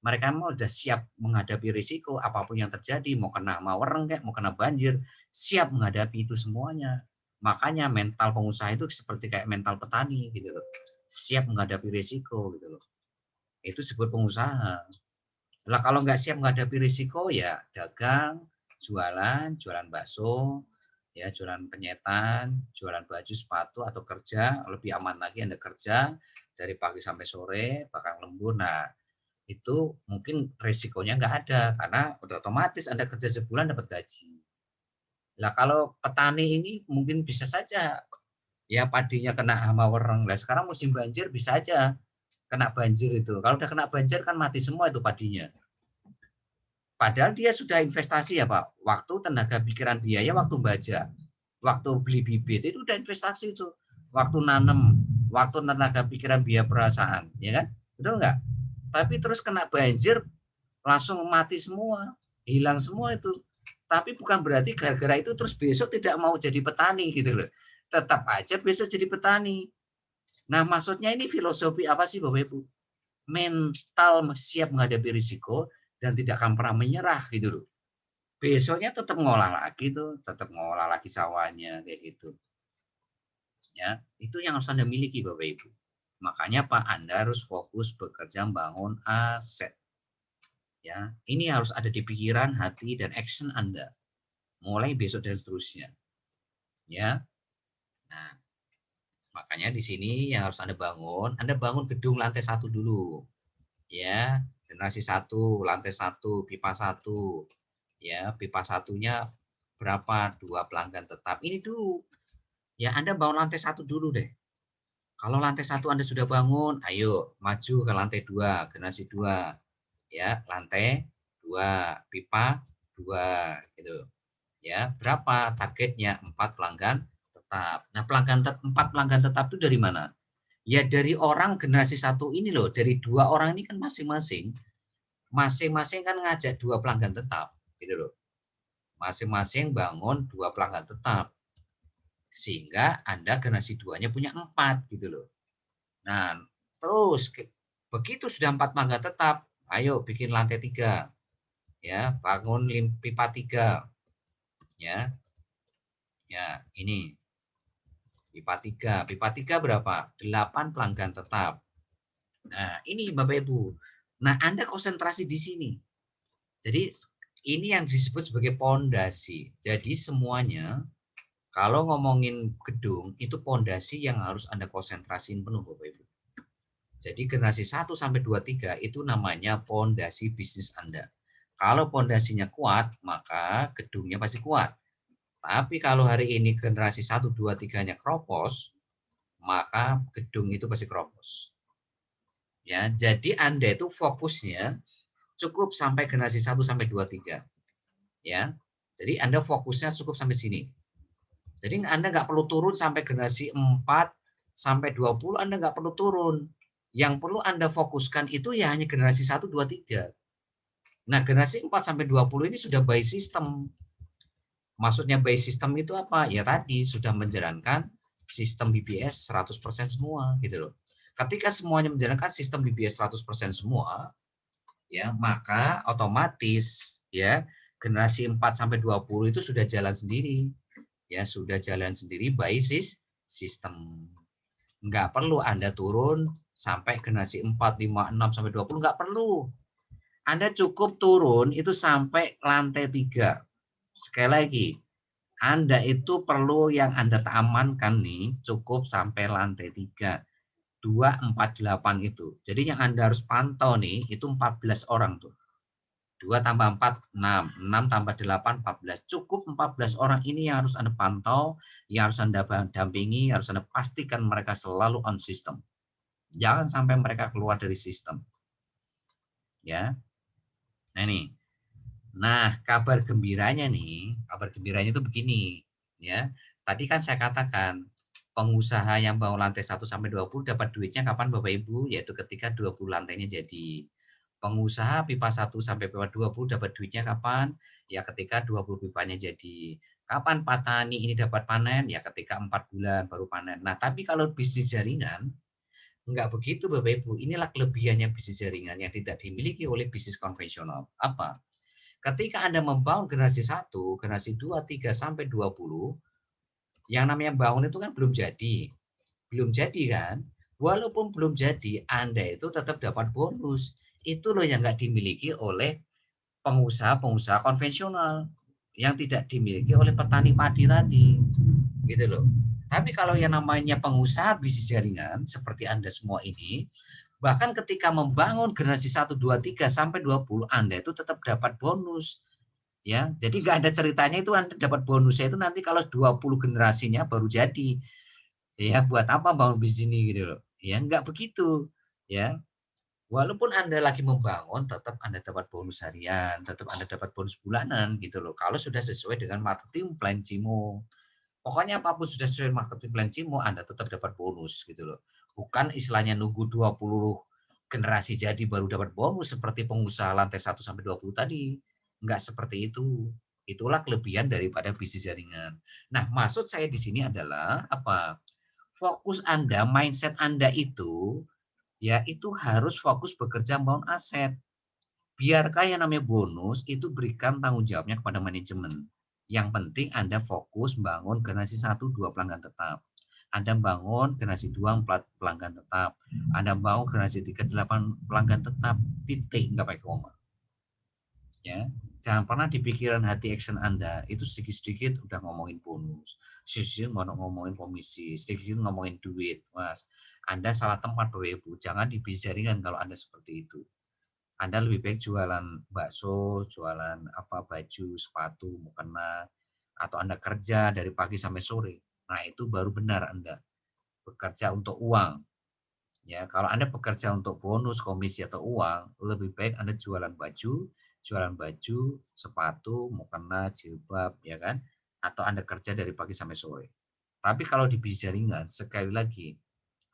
Mereka mah udah siap menghadapi risiko apapun yang terjadi, mau kena mawereng kek, mau kena banjir, siap menghadapi itu semuanya. Makanya mental pengusaha itu seperti kayak mental petani gitu loh, siap menghadapi risiko gitu loh. Itu disebut pengusaha. Lah kalau nggak siap menghadapi risiko ya dagang, jualan, jualan bakso, ya jualan penyetan, jualan baju, sepatu, atau kerja, lebih aman lagi Anda kerja dari pagi sampai sore, bahkan lembur. Nah, itu mungkin resikonya nggak ada, karena udah otomatis Anda kerja sebulan dapat gaji. Lah kalau petani ini mungkin bisa saja ya padinya kena hama wereng, lah sekarang musim banjir bisa aja kena banjir itu. Kalau udah kena banjir kan mati semua itu padinya. Padahal dia sudah investasi ya Pak, waktu, tenaga pikiran, biaya, waktu baja, waktu beli bibit, itu udah investasi itu. Waktu nanam, waktu, tenaga pikiran, biaya perasaan, ya kan? Betul nggak? Tapi terus kena banjir, langsung mati semua, hilang semua itu. Tapi bukan berarti gara-gara itu terus besok tidak mau jadi petani gitu loh. Tetap aja besok jadi petani. Nah, maksudnya ini filosofi apa sih Bapak Ibu? Mental siap menghadapi risiko dan tidak akan pernah menyerah gitu loh. Besoknya tetap ngolah lagi tuh, tetap ngolah lagi sawahnya kayak gitu. Ya, itu yang harus Anda miliki Bapak Ibu. Makanya Pak, Anda harus fokus bekerja membangun aset. Ya, ini harus ada di pikiran, hati, dan action Anda. Mulai besok dan seterusnya. Ya. Nah, makanya di sini yang harus Anda bangun gedung lantai 1 dulu. Ya, generasi 1, lantai 1, pipa 1. Ya, pipa satunya berapa? 2 pelanggan tetap. Ini dulu. Ya, Anda bangun lantai 1 dulu deh. Kalau lantai 1 Anda sudah bangun, ayo maju ke lantai 2, generasi 2. Ya, lantai 2, pipa 2 gitu. Ya, berapa targetnya? 4 pelanggan tetap. Nah, 4 pelanggan tetap itu dari mana? Ya dari orang generasi 1 ini loh, dari 2 orang ini kan masing-masing kan ngajak 2 pelanggan tetap gitu loh. Masing-masing bangun 2 pelanggan tetap. Sehingga Anda generasi 2-nya punya 4 gitu loh. Nah, terus begitu sudah 4 pelanggan tetap, ayo bikin lantai 3 ya, bangun pipa 3 ya. Ya, ini pipa 3 berapa? 8 pelanggan tetap. Nah, ini Bapak Ibu. Nah, Anda konsentrasi di sini. Jadi ini yang disebut sebagai pondasi. Jadi semuanya kalau ngomongin gedung itu pondasi yang harus Anda konsentrasiin penuh Bapak Ibu. Jadi generasi 1 sampai 2 3 itu namanya pondasi bisnis Anda. Kalau pondasinya kuat, maka gedungnya pasti kuat. Tapi kalau hari ini generasi 1 2 3-nya keropos, maka gedung itu pasti keropos. Ya, jadi Anda itu fokusnya cukup sampai generasi 1 sampai 2 3 ya. Jadi Anda fokusnya cukup sampai sini. Jadi Anda nggak perlu turun sampai generasi 4 sampai 20 Anda nggak perlu turun. Yang perlu Anda fokuskan itu ya hanya generasi 1 2 3. Nah, generasi 4 sampai 20 ini sudah by system. Maksudnya by system itu apa? Ya tadi sudah menjalankan sistem BBS 100% semua gitu loh. Ketika semuanya menjalankan sistem BBS 100% semua, ya maka otomatis ya generasi 4 sampai 20 itu sudah jalan sendiri. Ya, sudah jalan sendiri by sistem. Nggak perlu Anda turun sampai generasi 4, 5, 6 sampai 20 nggak perlu. Anda cukup turun itu sampai lantai 3. Sekali lagi, Anda itu perlu yang Anda amankan nih cukup sampai lantai 3. 2, 4, 8 itu. Jadi yang Anda harus pantau nih itu 14 orang tuh. 2 tambah 4, 6. 6 tambah 8, 14. Cukup 14 orang ini yang harus Anda pantau, yang harus Anda dampingi, harus Anda pastikan mereka selalu on system. Jangan sampai mereka keluar dari sistem. Ya. Nah ini. Nah, kabar gembiranya itu begini, ya. Tadi kan saya katakan pengusaha yang bangun lantai 1 sampai 20 dapat duitnya kapan Bapak Ibu? Yaitu ketika 20 lantainya jadi. Pengusaha pipa 1 sampai pipa 20 dapat duitnya kapan? Ya ketika 20 pipanya jadi. Kapan petani ini dapat panen? Ya ketika 4 bulan baru panen. Nah, tapi kalau bisnis jaringan enggak begitu Bapak Ibu. Inilah kelebihannya bisnis jaringan yang tidak dimiliki oleh bisnis konvensional. Apa? Ketika Anda membangun generasi 1, generasi 2, 3 sampai 20, yang namanya bangun itu kan belum jadi. Belum jadi kan? Walaupun belum jadi, Anda itu tetap dapat bonus. Itu loh yang nggak dimiliki oleh pengusaha-pengusaha konvensional yang tidak dimiliki oleh petani padi tadi. Gitu loh. Tapi kalau yang namanya pengusaha bisnis jaringan seperti Anda semua ini, bahkan ketika membangun generasi 1, 2, 3 sampai 20, Anda itu tetap dapat bonus. Ya, jadi nggak ada ceritanya itu Anda dapat bonusnya itu nanti kalau 20 generasinya baru jadi. Ya, buat apa bangun bisnis ini gitu loh. Ya, nggak begitu. Ya, walaupun Anda lagi membangun tetap Anda dapat bonus harian, tetap Anda dapat bonus bulanan gitu loh. Kalau sudah sesuai dengan marketing plan Cimo. Pokoknya apapun sudah sesuai marketing plan Cimo, Anda tetap dapat bonus gitu loh. Bukan istilahnya nunggu 20 generasi jadi baru dapat bonus seperti pengusaha lantai 1 sampai 20 tadi. Enggak seperti itu. Itulah kelebihan daripada bisnis jaringan. Nah, maksud saya di sini adalah apa? Fokus Anda, mindset Anda itu ya itu harus fokus bekerja membangun aset. Biarkah yang namanya bonus itu berikan tanggung jawabnya kepada manajemen. Yang penting Anda fokus bangun generasi 1, 2 pelanggan tetap. Anda bangun generasi 2, 4 pelanggan tetap. Anda bangun generasi 3, 8 pelanggan tetap. Titik, nggak pakai koma. Ya, jangan pernah di pikiran hati action Anda itu sedikit-sedikit udah ngomongin bonus, sedikit-sedikit ngomongin komisi, sedikit-sedikit ngomongin duit. Mas, Anda salah tempat Bapak Ibu. Jangan di bisnis jaringan kalau Anda seperti itu. Anda lebih baik jualan bakso, jualan apa baju, sepatu, mukena, atau Anda kerja dari pagi sampai sore. Nah, itu baru benar Anda bekerja untuk uang. Ya, kalau Anda bekerja untuk bonus, komisi atau uang, lebih baik Anda jualan baju, jualan baju, sepatu, mukena, jilbab, ya kan? Atau Anda kerja dari pagi sampai sore. Tapi kalau di bisnis jaringan, sekali lagi,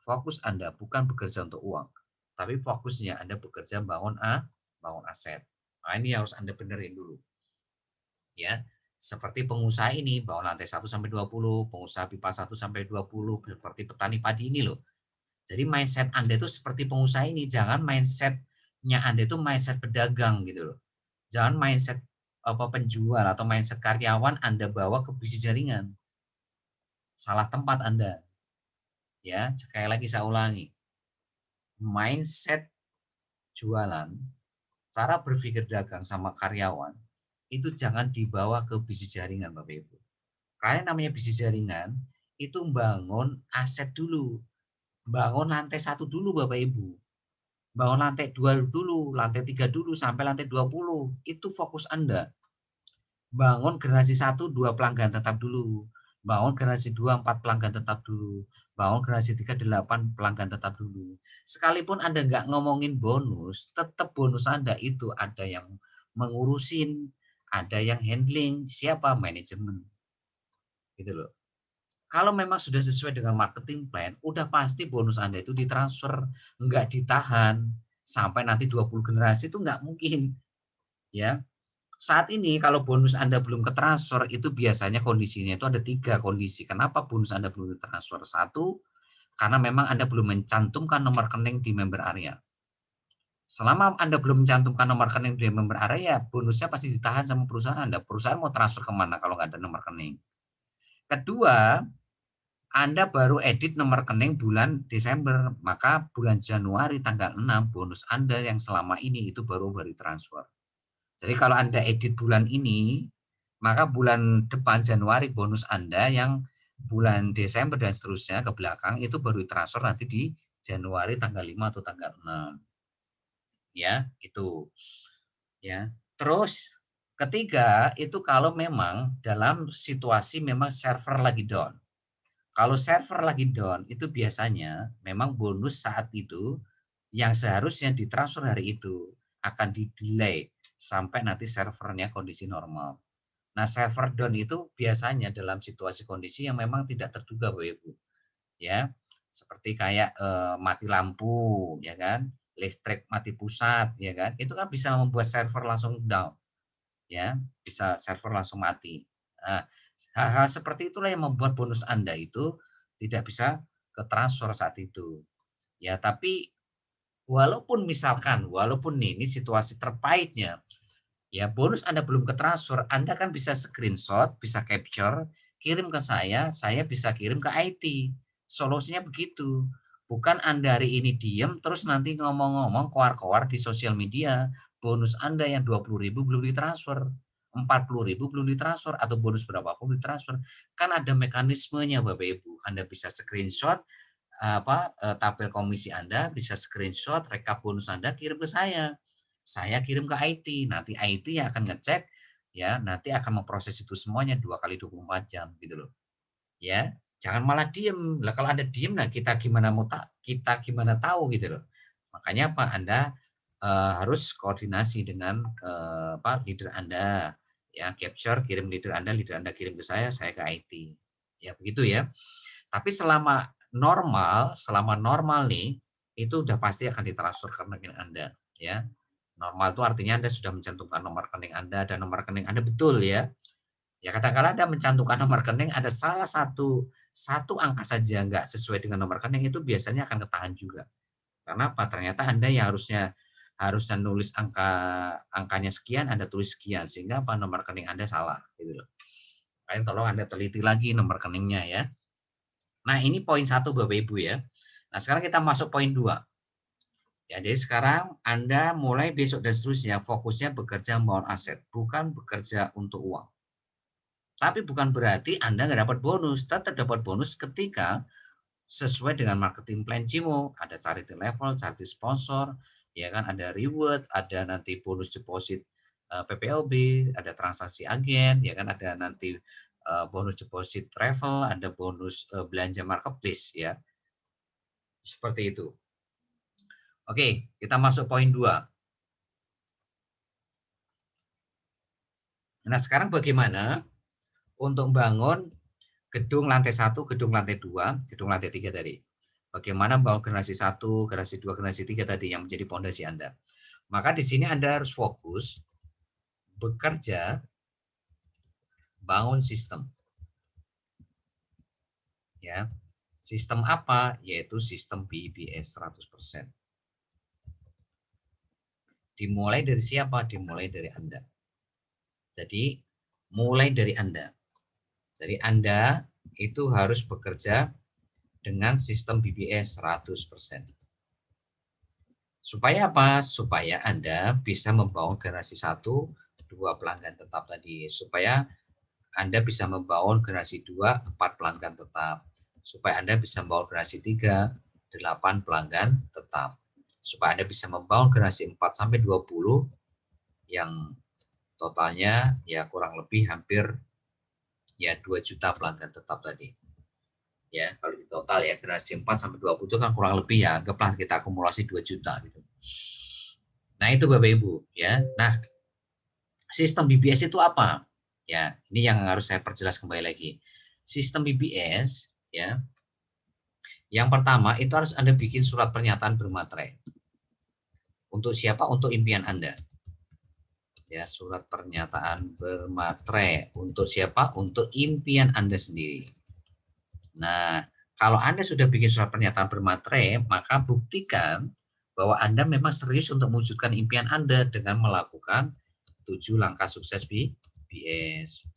fokus Anda bukan bekerja untuk uang, tapi fokusnya Anda bekerja bangun aset. Nah, ini harus Anda benerin dulu, ya. Seperti pengusaha ini, bangun lantai 1 sampai 20, pengusaha pipa 1 sampai 20, seperti petani padi ini loh. Jadi mindset Anda itu seperti pengusaha ini, jangan mindset-nya Anda itu mindset pedagang gitu loh. Jangan mindset penjual atau mindset karyawan Anda bawa ke bisnis jaringan. Salah tempat Anda, ya. Sekali lagi saya ulangi, mindset jualan, cara berpikir dagang sama karyawan itu jangan dibawa ke bisnis jaringan Bapak Ibu. Karena namanya bisnis jaringan itu bangun aset dulu, bangun lantai 1 dulu Bapak Ibu. Bangun lantai 2 dulu, lantai 3 dulu, sampai lantai 20, itu fokus Anda. Bangun generasi 1, 2 pelanggan tetap dulu, bangun generasi 2, 4 pelanggan tetap dulu, bangun generasi 3, 8 pelanggan tetap dulu. Sekalipun Anda nggak ngomongin bonus, tetap bonus Anda itu ada yang mengurusin, ada yang handling, siapa? Manajemen, gitu loh. Kalau memang sudah sesuai dengan marketing plan, udah pasti bonus Anda itu ditransfer, nggak ditahan sampai nanti 20 generasi itu nggak mungkin, ya. Saat ini kalau bonus Anda belum ketransfer itu biasanya kondisinya itu ada 3 kondisi. Kenapa bonus Anda belum ditransfer? Satu, karena memang Anda belum mencantumkan nomor rekening di member area. Selama Anda belum mencantumkan nomor rekening di member area, bonusnya pasti ditahan sama perusahaan Anda. Perusahaan mau transfer kemana kalau nggak ada nomor rekening? Kedua, Anda baru edit nomor rekening bulan Desember, maka bulan Januari tanggal 6 bonus Anda yang selama ini itu baru transfer. Jadi kalau Anda edit bulan ini, maka bulan depan Januari bonus Anda yang bulan Desember dan seterusnya ke belakang itu baru transfer nanti di Januari tanggal 5 atau tanggal 6. Ya, itu. Ya. Terus ketiga, itu kalau memang dalam situasi memang server lagi down. Kalau server lagi down, itu biasanya memang bonus saat itu yang seharusnya ditransfer hari itu akan di-delay sampai nanti servernya kondisi normal. Nah, server down itu biasanya dalam situasi kondisi yang memang tidak terduga, Bapak Ibu, ya. Seperti kayak mati lampu, ya kan, listrik mati pusat, ya kan. Itu kan bisa membuat server langsung down, ya, bisa server langsung mati. Nah, hal-hal seperti itulah yang membuat bonus Anda itu tidak bisa ketransfer saat itu. Ya, tapi walaupun nih, ini situasi terpahitnya, ya bonus Anda belum ketransfer, Anda kan bisa screenshot, bisa capture, kirim ke saya bisa kirim ke IT. Solusinya begitu. Bukan Anda hari ini diem, terus nanti ngomong-ngomong koar-koar di sosial media, bonus Anda yang 20.000 belum ditransfer, 40.000 belum ditransfer, atau bonus berapa pun ditransfer. Kan ada mekanismenya Bapak Ibu. Anda bisa screenshot tabel komisi Anda, bisa screenshot rekap bonus Anda kirim ke saya kirim ke IT, nanti IT yang akan ngecek, ya, nanti akan memproses itu semuanya 2 kali 24 jam gitu loh, ya. Jangan malah diem, lah kalau Anda diem, nah kita gimana tahu gitu loh. Makanya apa, Anda, harus koordinasi dengan, leader Anda, ya, capture, kirim leader Anda kirim ke saya ke IT, ya begitu ya. Tapi selama normal nih, itu udah pasti akan ditransfer ke rekening Anda, ya. Normal itu artinya Anda sudah mencantumkan nomor rekening Anda dan nomor rekening Anda betul ya. Ya kadang-kadang Anda mencantumkan nomor rekening ada salah satu angka saja nggak sesuai dengan nomor rekening itu biasanya akan ketahan juga. Karena apa? Ternyata Anda yang harusnya harusnya nulis angkanya sekian, Anda tulis sekian sehingga apa? Nomor rekening Anda salah gitu loh. Makanya tolong Anda teliti lagi nomor rekeningnya ya. Nah, ini poin 1 Bapak Ibu ya. Nah, sekarang kita masuk poin 2. Ya, jadi sekarang Anda mulai besok dan seterusnya fokusnya bekerja membangun aset, bukan bekerja untuk uang. Tapi bukan berarti Anda nggak dapat bonus, tetap dapat bonus ketika sesuai dengan marketing plan Cimo. Ada charity level, charity sponsor, ya kan, ada reward, ada nanti bonus deposit PPLB, ada transaksi agen, ya kan, ada nanti bonus deposit travel, ada bonus belanja marketplace ya. Seperti itu. Oke, kita masuk poin 2. Nah, sekarang bagaimana untuk membangun gedung lantai 1, gedung lantai 2, gedung lantai 3 tadi. Bagaimana membangun generasi 1, generasi 2, generasi 3 tadi yang menjadi pondasi Anda. Maka di sini Anda harus fokus bekerja bangun sistem. Ya. Sistem apa? Yaitu sistem BBS 100%. Dimulai dari siapa? Dimulai dari Anda. Jadi, mulai dari Anda. Jadi Anda itu harus bekerja dengan sistem BBS 100%. Supaya apa? Supaya Anda bisa membangun generasi 1, 2 pelanggan tetap tadi. Supaya Anda bisa membangun generasi 2, 4 pelanggan tetap. Supaya Anda bisa membangun generasi 3, 8 pelanggan tetap. Supaya Anda bisa membangun generasi 4 sampai 20 yang totalnya ya kurang lebih hampir ya 2 juta pelanggan tetap tadi. Ya, kalau di total ya generasi 4 sampai 20 itu kan kurang lebih ya anggaplah kita akumulasi 2 juta gitu. Nah, itu Bapak Ibu ya. Nah, sistem BBS itu apa? Ya, ini yang harus saya perjelas kembali lagi. Sistem BBS ya. Yang pertama itu harus Anda bikin surat pernyataan bermaterai. Untuk siapa? Untuk impian Anda. Ya, surat pernyataan bermaterai untuk siapa? Untuk impian Anda sendiri. Nah, kalau Anda sudah bikin surat pernyataan bermaterai, maka buktikan bahwa Anda memang serius untuk mewujudkan impian Anda dengan melakukan 7 langkah sukses BBS.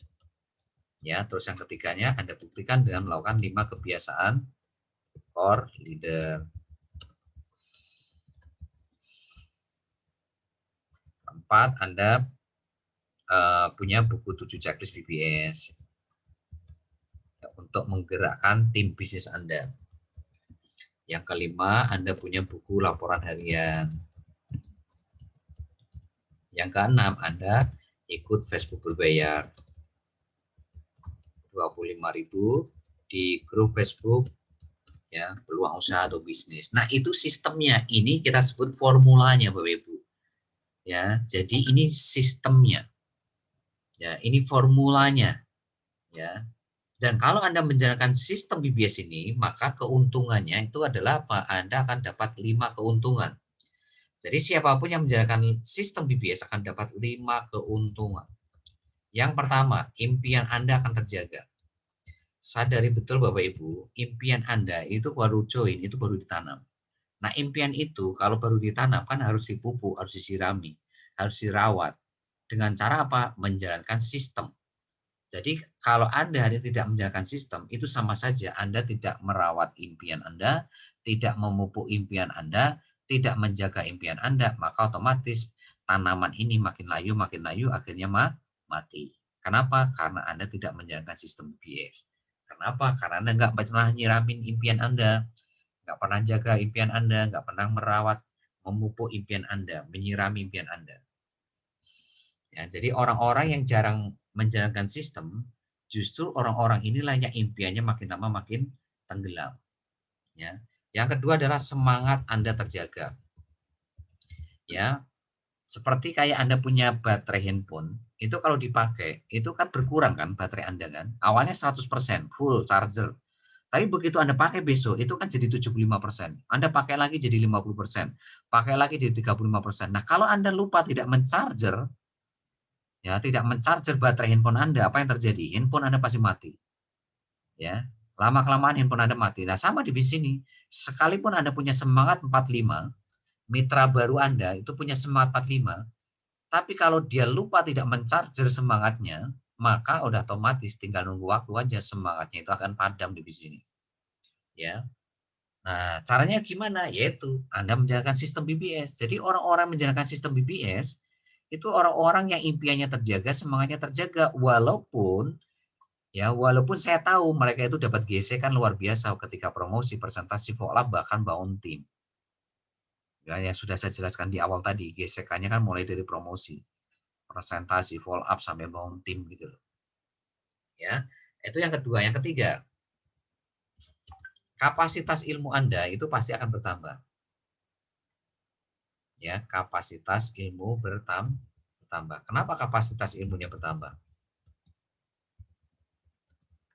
Ya, terus yang ketiganya Anda buktikan dengan melakukan 5 kebiasaan core leader. Keempat, Anda punya buku 7 checklist BBS untuk menggerakkan tim bisnis Anda. Yang kelima, Anda punya buku laporan harian. Yang keenam, Anda ikut Facebook berbayar 25.000 di grup Facebook ya, peluang usaha atau bisnis. Nah, itu sistemnya. Ini kita sebut formulanya Bapak Ibu. Ya, jadi ini sistemnya. Ya, ini formulanya. Ya. Dan kalau Anda menjalankan sistem BBS ini, maka keuntungannya itu adalah apa? Anda akan dapat 5 keuntungan. Jadi siapapun yang menjalankan sistem BBS akan dapat 5 keuntungan. Yang pertama, impian Anda akan terjaga. Sadari betul Bapak Ibu, impian Anda itu baru join, itu baru ditanam. Nah, impian itu kalau baru ditanam kan harus dipupuk, harus disirami, harus dirawat. Dengan cara apa? Menjalankan sistem. Jadi kalau Anda hari tidak menjalankan sistem, itu sama saja Anda tidak merawat impian Anda, tidak memupuk impian Anda, tidak menjaga impian Anda, maka otomatis tanaman ini makin layu, akhirnya mati. Kenapa? Karena Anda tidak menjalankan sistem BBS. Kenapa? Karena Anda nggak pernah nyiramin impian Anda, nggak pernah jaga impian Anda, nggak pernah merawat, memupuk impian Anda, menyirami impian Anda. Ya, jadi orang-orang yang jarang menjalankan sistem, justru orang-orang inilah yang impiannya makin lama makin tenggelam. Ya. Yang kedua adalah semangat Anda terjaga. Ya, seperti kayak Anda punya baterai handphone, itu kalau dipakai, itu kan berkurang kan baterai Anda kan. Awalnya 100% full charger. Tapi begitu Anda pakai besok, itu kan jadi 75%. Anda pakai lagi jadi 50%. Pakai lagi jadi 35%. Nah, kalau Anda lupa tidak men-charger, ya tidak men-charger baterai handphone Anda, apa yang terjadi? Handphone Anda pasti mati. Ya. Lama-kelamaan handphone Anda mati. Nah, sama di sini. Sekalipun Anda punya semangat 45, mitra baru Anda itu punya semangat 45, tapi kalau dia lupa tidak men-charger semangatnya, maka udah otomatis tinggal nunggu waktu aja semangatnya itu akan padam di sini. Ya. Nah, caranya gimana? Yaitu Anda menjalankan sistem BBS. Jadi orang-orang menjalankan sistem BBS itu orang-orang yang impiannya terjaga, semangatnya terjaga walaupun saya tahu mereka itu dapat gesekan luar biasa ketika promosi, presentasi, follow up, bahkan bangun tim. Ya, yang sudah saya jelaskan di awal tadi, gesekannya kan mulai dari promosi, presentasi, follow up sampai bangun tim gitu loh. Ya. Itu yang kedua, yang ketiga, kapasitas ilmu Anda itu pasti akan bertambah. Ya, kapasitas ilmu bertambah. bertambah. Kenapa kapasitas ilmunya bertambah?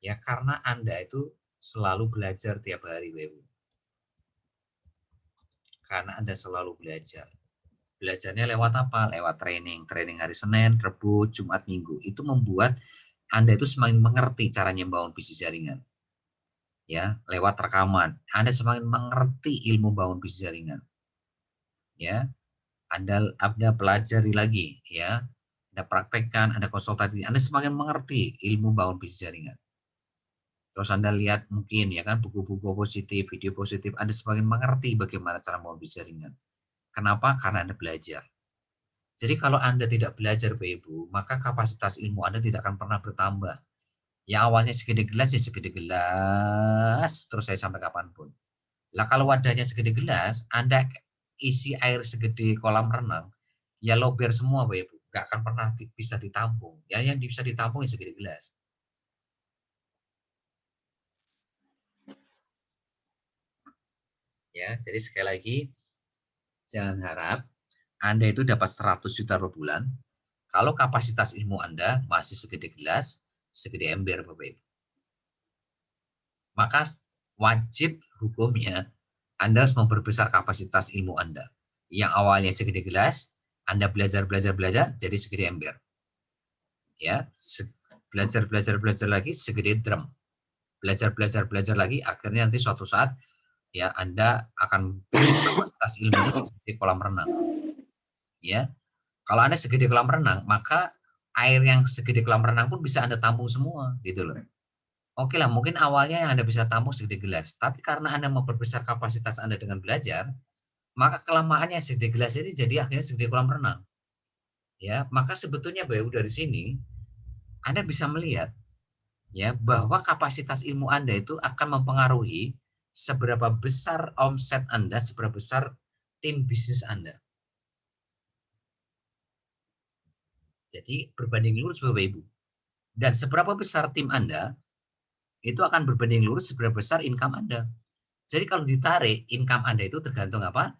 Ya karena Anda itu selalu belajar tiap hari, Ibu. Karena Anda selalu belajar. Belajarnya lewat apa? Lewat training. Training hari Senin, Rabu, Jumat, Minggu. Itu membuat Anda itu semakin mengerti caranya membangun bisnis jaringan. Ya, lewat rekaman. Anda semakin mengerti ilmu bangun bisnis jaringan. Ya, Anda pelajari lagi, ya. Anda praktekkan, Anda konsultasi, Anda semakin mengerti ilmu bangun bisnis jaringan. Terus Anda lihat mungkin ya kan buku-buku positif, video positif, Anda semakin mengerti bagaimana cara membangun bisnis jaringan. Kenapa? Karena Anda belajar. Jadi kalau Anda tidak belajar, Bapak Ibu, maka kapasitas ilmu Anda tidak akan pernah bertambah. Ya awalnya segede gelas, ya segede gelas, terus saya sampai kapanpun. Lah kalau wadahnya segede gelas, Anda isi air segede kolam renang, ya lober semua Bapak Ibu, nggak akan pernah bisa ditampung. Ya yang bisa ditampung ya segede gelas. Ya, jadi sekali lagi, jangan harap Anda itu dapat 100 juta per bulan, kalau kapasitas ilmu Anda masih segede gelas, segede ember Bapak Ibu. Maka wajib hukumnya Anda harus memperbesar kapasitas ilmu Anda. Yang awalnya segede gelas, Anda belajar jadi segede ember. Ya, belajar lagi segede drum. Belajar lagi, akhirnya nanti suatu saat ya Anda akan punya kapasitas ilmunya di kolam renang. Ya, kalau Anda segede kolam renang, maka air yang segede kolam renang pun bisa Anda tampung semua, gitu loh. Oke lah, mungkin awalnya yang Anda bisa tampung segede gelas, tapi karena Anda memperbesar kapasitas Anda dengan belajar, maka kelamaannya segede gelas ini jadi akhirnya segede kolam renang. Ya, maka sebetulnya Bapak Ibu dari sini Anda bisa melihat ya bahwa kapasitas ilmu Anda itu akan mempengaruhi seberapa besar omset Anda, seberapa besar tim bisnis Anda. Jadi berbanding lurus Bapak Ibu. Dan seberapa besar tim Anda, itu akan berbanding lurus seberapa besar income Anda. Jadi kalau ditarik, income Anda itu tergantung apa?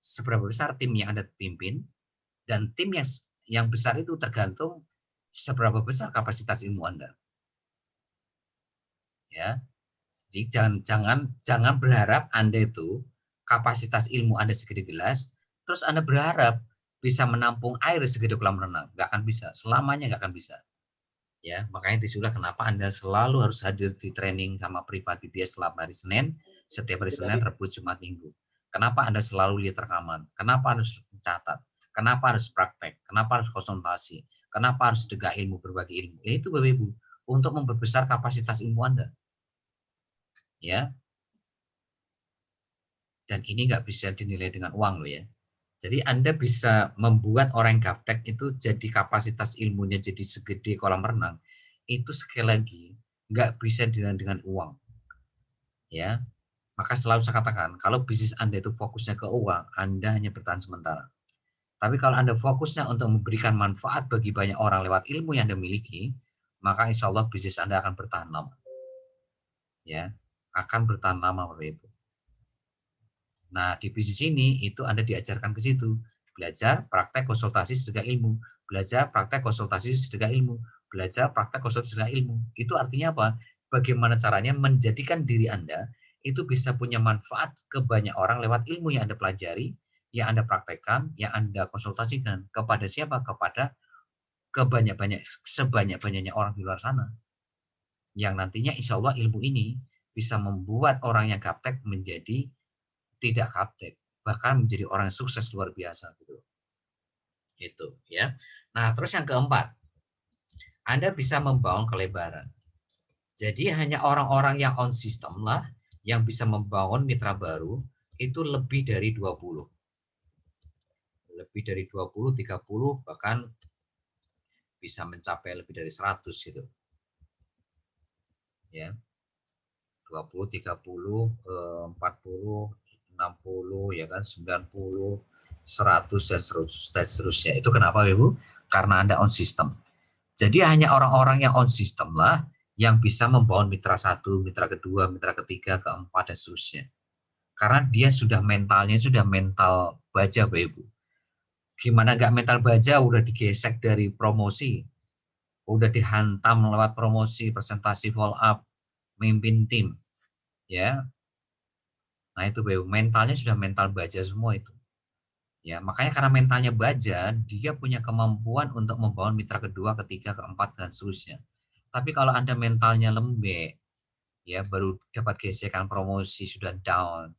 Seberapa besar tim yang Anda pimpin, dan tim yang besar itu tergantung seberapa besar kapasitas ilmu Anda. Ya. Jadi jangan berharap Anda itu kapasitas ilmu Anda segede gelas, terus Anda berharap bisa menampung air segede kolam renang. Nggak akan bisa, selamanya nggak akan bisa. Ya, makanya disitulah kenapa Anda selalu harus hadir di training sama privat BBS setiap hari Senin, Rabu, Jumat, Minggu. Kenapa Anda selalu lihat rekaman? Kenapa harus mencatat? Kenapa harus praktek? Kenapa harus konsultasi? Kenapa harus tegak ilmu, berbagi ilmu? Ya itu Bapak Ibu, untuk memperbesar kapasitas ilmu Anda. Ya, dan ini nggak bisa dinilai dengan uang loh ya. Jadi Anda bisa membuat orang yang gaptek itu jadi kapasitas ilmunya jadi segede kolam renang. Itu sekali lagi nggak bisa dinilai dengan uang. Ya, maka selalu saya katakan kalau bisnis Anda itu fokusnya ke uang, Anda hanya bertahan sementara. Tapi kalau Anda fokusnya untuk memberikan manfaat bagi banyak orang lewat ilmu yang Anda miliki, maka insya Allah bisnis Anda akan bertahan lama. Ya, akan bertahan lama Bapak Ibu. Nah, di bisnis ini itu Anda diajarkan ke situ. Belajar, praktek, konsultasi, sedekah ilmu. Belajar, praktek, konsultasi, sedekah ilmu. Belajar, praktek, konsultasi, sedekah ilmu. Itu artinya apa? Bagaimana caranya menjadikan diri Anda itu bisa punya manfaat ke banyak orang lewat ilmu yang Anda pelajari, yang Anda praktekkan, yang Anda konsultasikan. Kepada siapa? Kepada sebanyak-banyaknya orang di luar sana. Yang nantinya insya Allah ilmu ini bisa membuat orang yang gaptek menjadi tidak gaptek, bahkan menjadi orang yang sukses luar biasa gitu. Itu ya. Nah, terus yang keempat, Anda bisa membangun kelebaran. Jadi hanya orang-orang yang on system lah yang bisa membangun mitra baru itu lebih dari 20. Lebih dari 20, 30 bahkan bisa mencapai lebih dari 100 gitu. Ya. 20, 30, 40, 60 ya kan 90, 100 dan seterusnya. Itu kenapa Ibu? Karena Anda on system. Jadi hanya orang-orang yang on system lah yang bisa membangun mitra satu, mitra kedua, mitra ketiga, keempat dan seterusnya. Karena dia sudah mentalnya sudah mental baja Bapak Ibu. Gimana nggak mental baja, udah digesek dari promosi, udah dihantam lewat promosi, presentasi follow up, mimpin tim, ya. Nah itu BU, mentalnya sudah mental baja semua itu. Ya, makanya karena mentalnya baja, dia punya kemampuan untuk membangun mitra kedua, ketiga, keempat, dan seterusnya. Tapi kalau Anda mentalnya lembek, ya baru dapat gesekan promosi sudah down,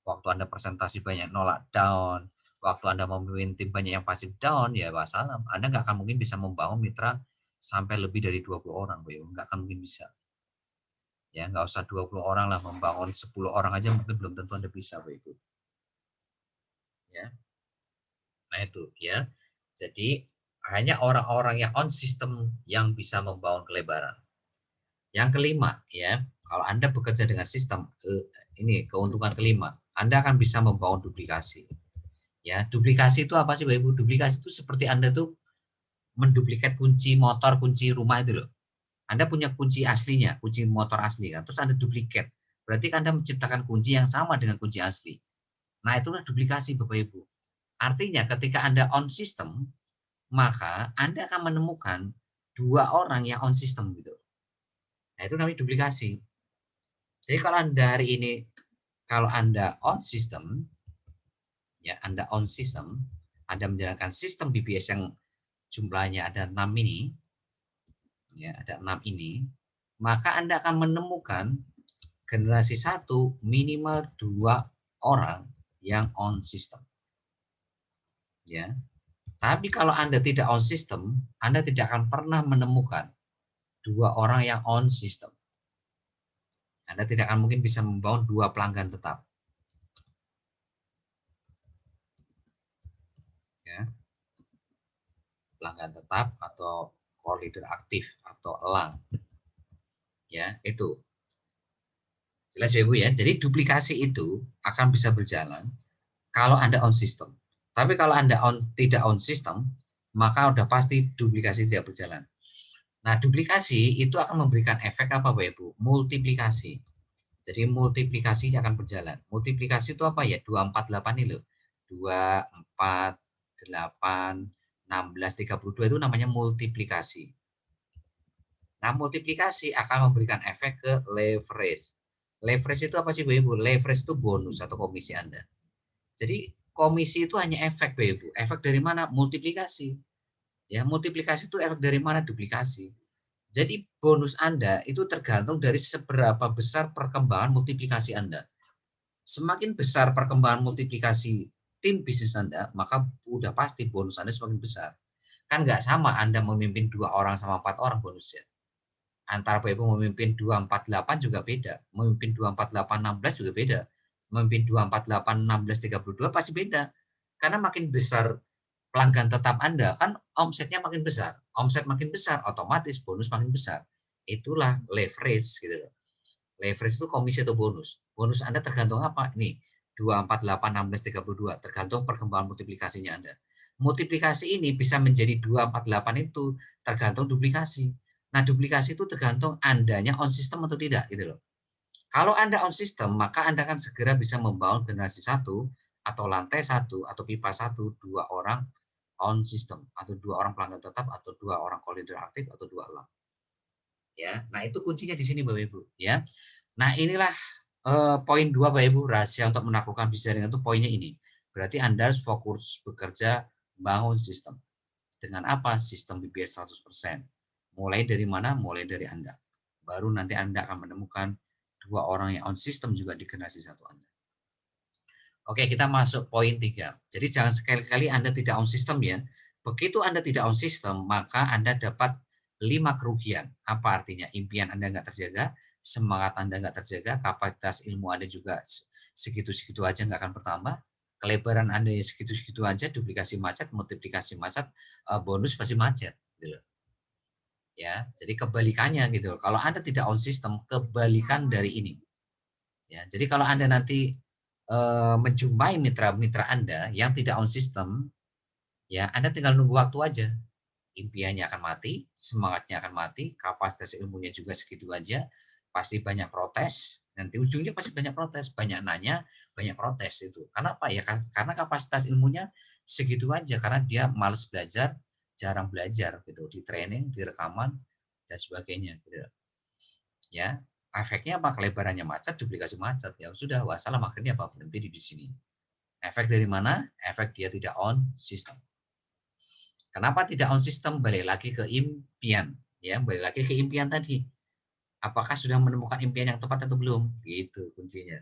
waktu Anda presentasi banyak nolak down, waktu Anda memimpin tim banyak yang pasif down, ya wassalam. Anda nggak akan mungkin bisa membangun mitra sampai lebih dari 20 orang, BU. Nggak akan mungkin bisa. Ya, nggak usah 20 orang lah, membangun 10 orang aja mungkin belum tentu Anda bisa, BU. Ya. Nah itu ya. Jadi hanya orang-orang yang on system yang bisa membangun kelebaran. Yang kelima ya, kalau Anda bekerja dengan sistem, ini keuntungan kelima, Anda akan bisa membangun duplikasi. Ya, duplikasi itu apa sih Bapak Ibu? Duplikasi itu seperti Anda tuh menduplikat kunci motor, kunci rumah itu loh. Anda punya kunci aslinya, kunci motor asli kan, terus Anda duplikat. Berarti Anda menciptakan kunci yang sama dengan kunci asli. Nah, itulah duplikasi Bapak Ibu. Artinya ketika Anda on system, maka Anda akan menemukan dua orang yang on system gitu. Nah, itu namanya duplikasi. Jadi kalau Anda hari ini, kalau Anda on system, ya Anda on system, Anda menjalankan sistem BBS yang jumlahnya ada 6 ini, ya ada 6 ini, maka Anda akan menemukan generasi satu minimal 2 orang yang on system. Ya. Tapi kalau Anda tidak on system, Anda tidak akan pernah menemukan 2 orang yang on system. Anda tidak akan mungkin bisa membangun 2 pelanggan tetap. Ya. Pelanggan tetap atau core leader aktif atau elang. Ya, itu. Jelas ya Bu ya. Jadi duplikasi itu akan bisa berjalan kalau Anda on system. Tapi kalau Anda tidak on system, maka udah pasti duplikasi tidak berjalan. Nah, duplikasi itu akan memberikan efek apa Bapak Ibu? Multiplikasi. Jadi multiplikasi akan berjalan. Multiplikasi itu apa ya? 248 ini loh. 2, 4, 8, 16, 32 itu namanya multiplikasi. Nah, multiplikasi akan memberikan efek ke leverage. Leverage itu apa sih, Bu Ibu? Leverage itu bonus atau komisi Anda. Jadi, komisi itu hanya efek, Bu Ibu. Efek dari mana? Multiplikasi. Ya, multiplikasi itu efek dari mana? Duplikasi. Jadi, bonus Anda itu tergantung dari seberapa besar perkembangan multiplikasi Anda. Semakin besar perkembangan multiplikasi tim bisnis Anda, maka udah pasti bonus Anda semakin besar. Kan nggak sama Anda memimpin 2 orang sama 4 orang bonusnya. Antara Bapak Ibu memimpin 248 juga beda, memimpin 248 16 juga beda, memimpin 248 16 32 pasti beda. Karena makin besar pelanggan tetap Anda, kan omsetnya makin besar. Omset makin besar, otomatis bonus makin besar. Itulah leverage gitu loh. Leverage itu komisi atau bonus. Bonus Anda tergantung apa? Nih, 248 16 32 tergantung perkembangan multiplikasinya Anda. Multiplikasi ini bisa menjadi 248 itu tergantung duplikasi. Nah, duplikasi itu tergantung Andanya on system atau tidak gitu loh. Kalau Anda on system, maka Anda akan segera bisa membangun generasi satu atau lantai satu atau pipa satu, 2 orang on system atau 2 orang pelanggan tetap atau 2 orang co-leader aktif atau 2 elang. Ya. Nah, itu kuncinya di sini Bapak Ibu, ya. Nah, inilah poin 2 Bapak Ibu, rahasia untuk menaklukkan bisnis jaringan itu poinnya ini. Berarti Anda harus fokus bekerja bangun sistem. Dengan apa? Sistem BBS 100%. Mulai dari mana? Mulai dari Anda. Baru nanti Anda akan menemukan 2 orang yang on system juga di generasi satu Anda. Oke, kita masuk poin 3. Jadi jangan sekali-kali Anda tidak on system ya. Begitu Anda tidak on system, maka Anda dapat 5 kerugian. Apa artinya? Impian Anda nggak terjaga, semangat Anda nggak terjaga, kapasitas ilmu Anda juga segitu-segitu aja nggak akan bertambah, kelebaran Anda ya segitu-segitu aja, duplikasi macet, multiplikasi macet, bonus pasti macet, gitu. Ya, jadi kebalikannya gitu. Kalau Anda tidak on system, kebalikan dari ini. Ya, jadi kalau Anda nanti menjumpai mitra-mitra Anda yang tidak on system, ya Anda tinggal nunggu waktu aja. Impiannya akan mati, semangatnya akan mati, kapasitas ilmunya juga segitu aja, pasti banyak protes, Nanti ujungnya pasti banyak protes, banyak nanya, banyak protes itu. Karena apa ya? Karena kapasitas ilmunya segitu aja, karena dia males belajar, jarang belajar gitu, di training, di rekaman dan sebagainya gitu. Ya, efeknya apa? Kelebarannya macet, duplikasi macet. Ya sudah, wassalam, akhirnya apa? Berhenti di sini. Efek dari mana? Efek dia tidak on system. Kenapa tidak on system? Balik lagi ke impian, ya, balik lagi ke impian tadi. Apakah sudah menemukan impian yang tepat atau belum? Gitu kuncinya.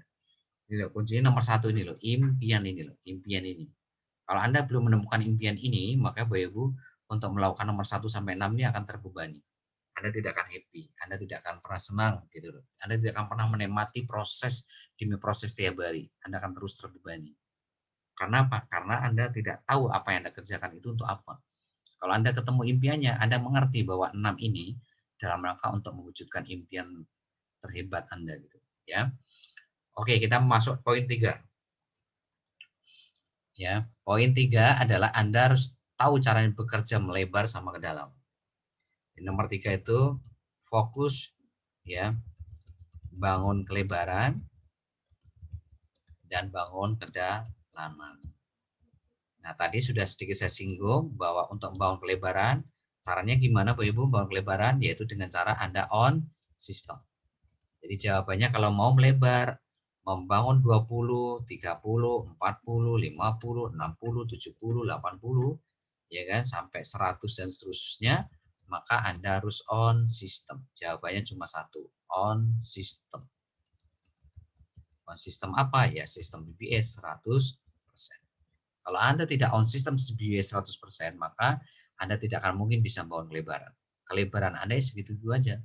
Ini loh, kuncinya nomor satu ini loh, impian ini loh, impian ini. Kalau Anda belum menemukan impian ini, maka Bapak Ibu untuk melakukan nomor 1 sampai 6 ini akan terbebani. Anda tidak akan happy, Anda tidak akan pernah senang gitu loh. Anda tidak akan pernah menikmati proses demi proses tiap hari. Anda akan terus terbebani. Karena apa? Karena Anda tidak tahu apa yang Anda kerjakan itu untuk apa. Kalau Anda ketemu impiannya, Anda mengerti bahwa 6 ini dalam rangka untuk mewujudkan impian terhebat Anda gitu, ya. Oke, kita masuk poin 3. Ya, poin 3 adalah Anda harus tahu cara bekerja melebar sama ke dalam. Nomor 3 itu fokus, ya, bangun kelebaran dan bangun kedalaman. Nah, tadi sudah sedikit saya singgung bahwa untuk membangun kelebaran, caranya gimana Bapak Ibu membangun kelebaran? Yaitu dengan cara Anda on system. Jadi jawabannya kalau mau melebar, membangun 20, 30, 40, 50, 60, 70, 80, ya kan, sampai 100 dan seterusnya, maka Anda harus on system. Jawabannya cuma satu, on system. On system apa? Ya sistem BBS 100%. Kalau Anda tidak on system BBS 100%, maka Anda tidak akan mungkin bisa membangun kelebaran. Kelebaran Anda segitu aja.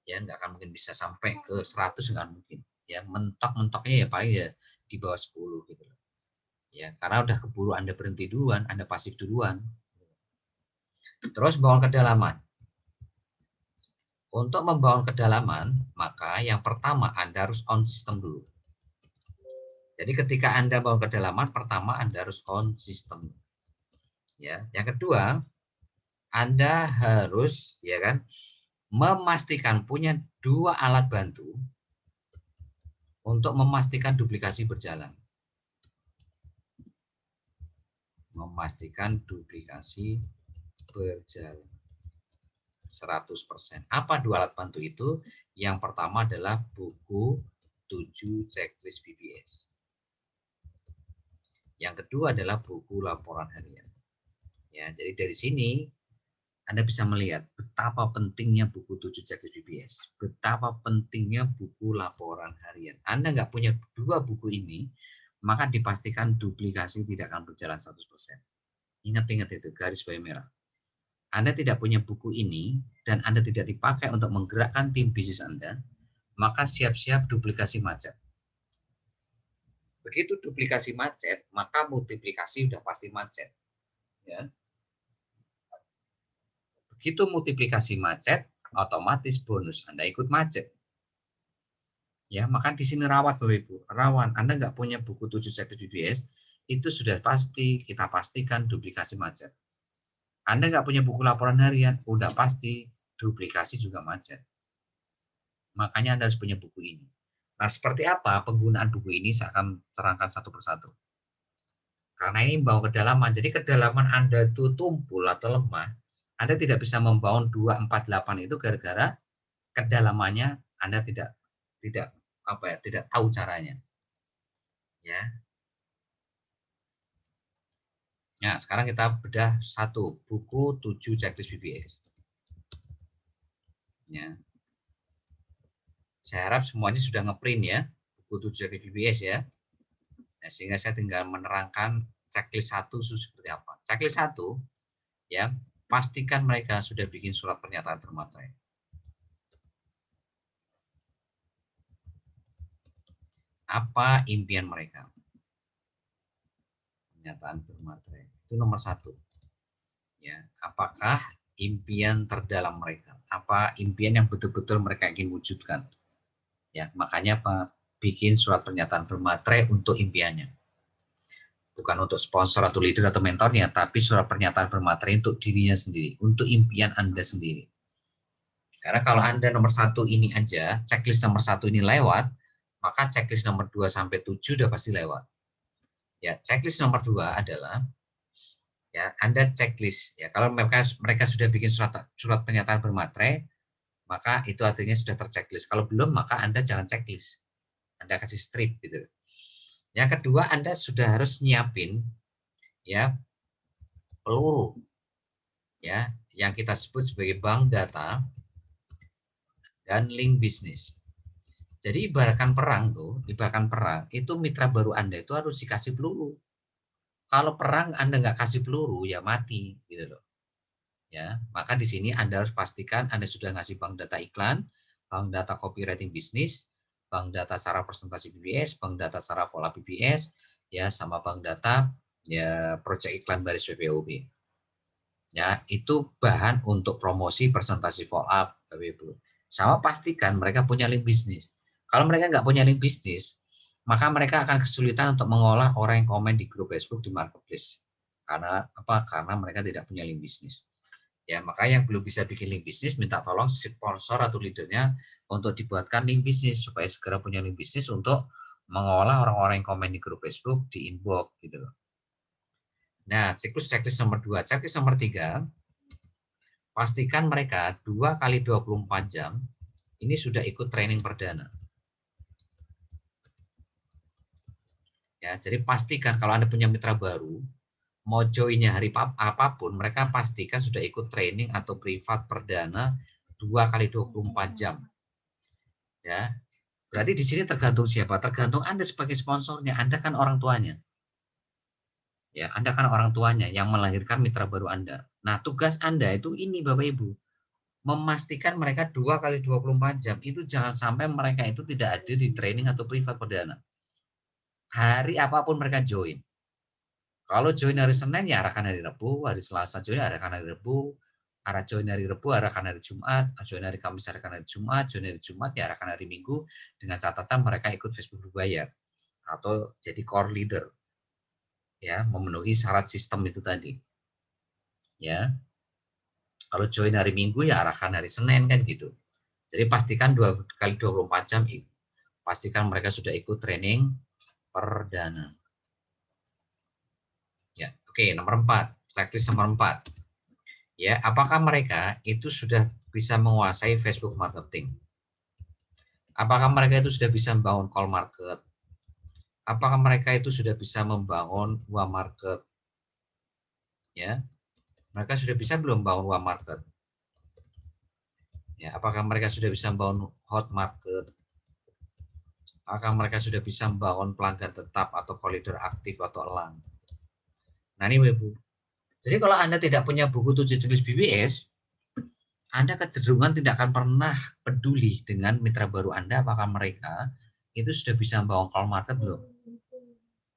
Ya nggak akan mungkin bisa sampai ke 100, nggak mungkin, ya mentok-mentoknya ya paling ya di bawah 10 gitu loh, ya karena udah keburu Anda berhenti duluan, Anda pasif duluan. Terus bangun kedalaman. Untuk membangun kedalaman, maka yang pertama Anda harus on system dulu. Jadi ketika Anda bangun kedalaman, pertama Anda harus on system, ya. Yang kedua, Anda harus, ya kan, memastikan punya 2 alat bantu untuk memastikan duplikasi berjalan. Memastikan duplikasi berjalan 100%. Apa 2 alat bantu itu? Yang pertama adalah buku 7 checklist BBS. Yang kedua adalah buku laporan harian. Ya, jadi dari sini Anda bisa melihat betapa pentingnya buku 7 checklist BBS, betapa pentingnya buku laporan harian. Anda nggak punya 2 buku ini, maka dipastikan duplikasi tidak akan berjalan 100%. Ingat-ingat itu, garis bawah merah. Anda tidak punya buku ini dan Anda tidak dipakai untuk menggerakkan tim bisnis Anda, maka siap-siap duplikasi macet. Begitu duplikasi macet, maka multiplikasi sudah pasti macet. Ya. Begitu multiplikasi macet, otomatis bonus Anda ikut macet. Ya, maka di sini rawat Bapak Ibu, rawan. Anda nggak punya buku 7 checklist BBS, itu sudah pasti kita pastikan duplikasi macet. Anda nggak punya buku laporan harian, udah pasti duplikasi juga macet. Makanya Anda harus punya buku ini. Nah, seperti apa penggunaan buku ini saya akan terangkan satu persatu. Karena ini membawa kedalaman. Jadi kedalaman Anda itu tumpul atau lemah, Anda tidak bisa membangun 248 itu gara-gara kedalamannya Anda tidak tahu caranya. Ya. Nah, sekarang kita bedah satu, buku 7 checklist BBS. Ya. Saya harap semuanya sudah ngeprint ya, buku 7 checklist BBS ya. Nah, sehingga saya tinggal menerangkan checklist 1 seperti apa. Checklist 1, ya, pastikan mereka sudah bikin surat pernyataan bermaterai. Apa impian mereka? Pernyataan bermaterai. Itu nomor 1. Ya, apakah impian terdalam mereka? Apa impian yang betul-betul mereka ingin wujudkan? Ya, makanya apa? Bikin surat pernyataan bermaterai untuk impiannya. Bukan untuk sponsor atau leader atau mentornya, tapi surat pernyataan bermaterai untuk dirinya sendiri, untuk impian Anda sendiri. Karena kalau Anda nomor 1 ini aja, checklist nomor 1 ini lewat, maka checklist nomor 2 sampai 7 udah pasti lewat. Ya, checklist nomor 2 adalah ya, Anda checklist ya. Kalau mereka sudah bikin surat pernyataan bermaterai, maka itu artinya sudah terchecklist. Kalau belum, maka Anda jangan checklist. Anda kasih strip gitu. Yang kedua, Anda sudah harus nyiapin ya peluru ya yang kita sebut sebagai bank data dan link bisnis. Jadi ibaratkan perang itu mitra baru Anda itu harus dikasih peluru. Kalau perang Anda nggak kasih peluru ya mati gitu loh. Ya, maka di sini Anda harus pastikan Anda sudah ngasih bank data iklan, bank data copywriting bisnis, bank data secara presentasi BBS, bank data secara pola BBS, ya sama bank data ya project iklan baris PPOB. Ya, itu bahan untuk promosi presentasi follow up, Bapak Ibu. Sama pastikan mereka punya link bisnis. Kalau mereka nggak punya link bisnis, maka mereka akan kesulitan untuk mengolah orang yang komen di grup Facebook di marketplace. Karena apa? Karena mereka tidak punya link bisnis. Ya, maka yang belum bisa bikin link bisnis minta tolong sponsor atau leadernya untuk dibuatkan link bisnis supaya segera punya link bisnis untuk mengolah orang-orang yang komen di grup Facebook di inbox gitu loh. Nah, checklist nomor 2. Checklist nomor 3, pastikan mereka 2 kali 24 jam ini sudah ikut training perdana. Ya, jadi pastikan kalau Anda punya mitra baru, mau joinnya hari apapun, mereka pastikan sudah ikut training atau privat perdana 2 kali 24 jam. Ya, berarti di sini tergantung siapa? Tergantung Anda sebagai sponsornya. Anda kan orang tuanya. Ya, Anda kan orang tuanya yang melahirkan mitra baru Anda. Nah, tugas Anda itu ini Bapak Ibu, memastikan mereka 2 kali 24 jam itu jangan sampai mereka itu tidak hadir di training atau privat perdana. Hari apapun mereka join. Kalau join hari Senin ya arahkan hari Rabu, hari Selasa join arahkan hari Rabu, join hari Rabu arahkan hari Jumat, join hari Kamis arahkan hari Jumat, join hari Jumat ya arahkan hari Minggu dengan catatan mereka ikut Facebook berbayar atau jadi core leader. Ya, memenuhi syarat sistem itu tadi. Ya. Kalau join hari Minggu ya arahkan hari Senin kan gitu. Jadi pastikan 2 kali 24 jam pastikan mereka sudah ikut training perdana. Ya, oke, nomor 4, checklist nomor 4. Ya, apakah mereka itu sudah bisa menguasai Facebook marketing? Apakah mereka itu sudah bisa membangun call market? Apakah mereka itu sudah bisa membangun UA market? Ya. Mereka sudah bisa belum membangun UA market? Ya, apakah mereka sudah bisa membangun hot market? Apakah mereka sudah bisa membangun pelanggan tetap atau leader aktif atau elang? Nah, ini Ibu. Jadi kalau Anda tidak punya buku 7 checklist BBS, Anda kecenderungan tidak akan pernah peduli dengan mitra baru Anda apakah mereka itu sudah bisa membangun call market belum?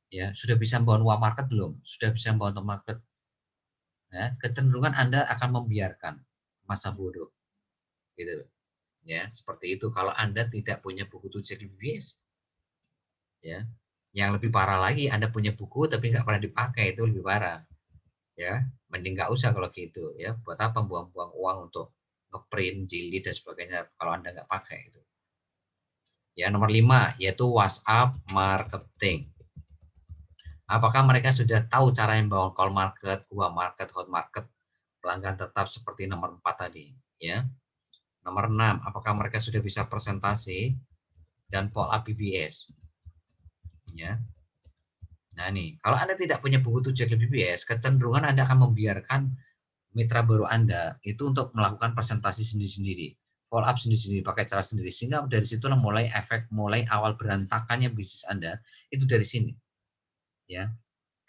Ya, sudah bisa membangun UA market belum? Sudah bisa membangun top market? Ya, kecenderungan Anda akan membiarkan masa bodoh. Gitu. Ya, seperti itu kalau Anda tidak punya buku 7 checklist BBS. Ya. Yang lebih parah lagi Anda punya buku tapi nggak pernah dipakai, itu lebih parah. Ya, mending nggak usah kalau gitu ya. Buat apa buang-buang uang untuk ngeprint, jilid dan sebagainya kalau Anda nggak pakai itu. Ya, nomor 5 yaitu WhatsApp marketing. Apakah mereka sudah tahu cara membangun call market, UA market, hot market, pelanggan tetap seperti nomor 4 tadi, ya. Nomor 6, apakah mereka sudah bisa presentasi dan follow up BBS? Ya. Nah, nih, kalau Anda tidak punya buku 7 BBS, kecenderungan Anda akan membiarkan mitra baru Anda itu untuk melakukan presentasi sendiri-sendiri, follow up sendiri-sendiri, pakai cara sendiri. Sehingga dari situlah mulai awal berantakannya bisnis Anda itu dari sini. Ya.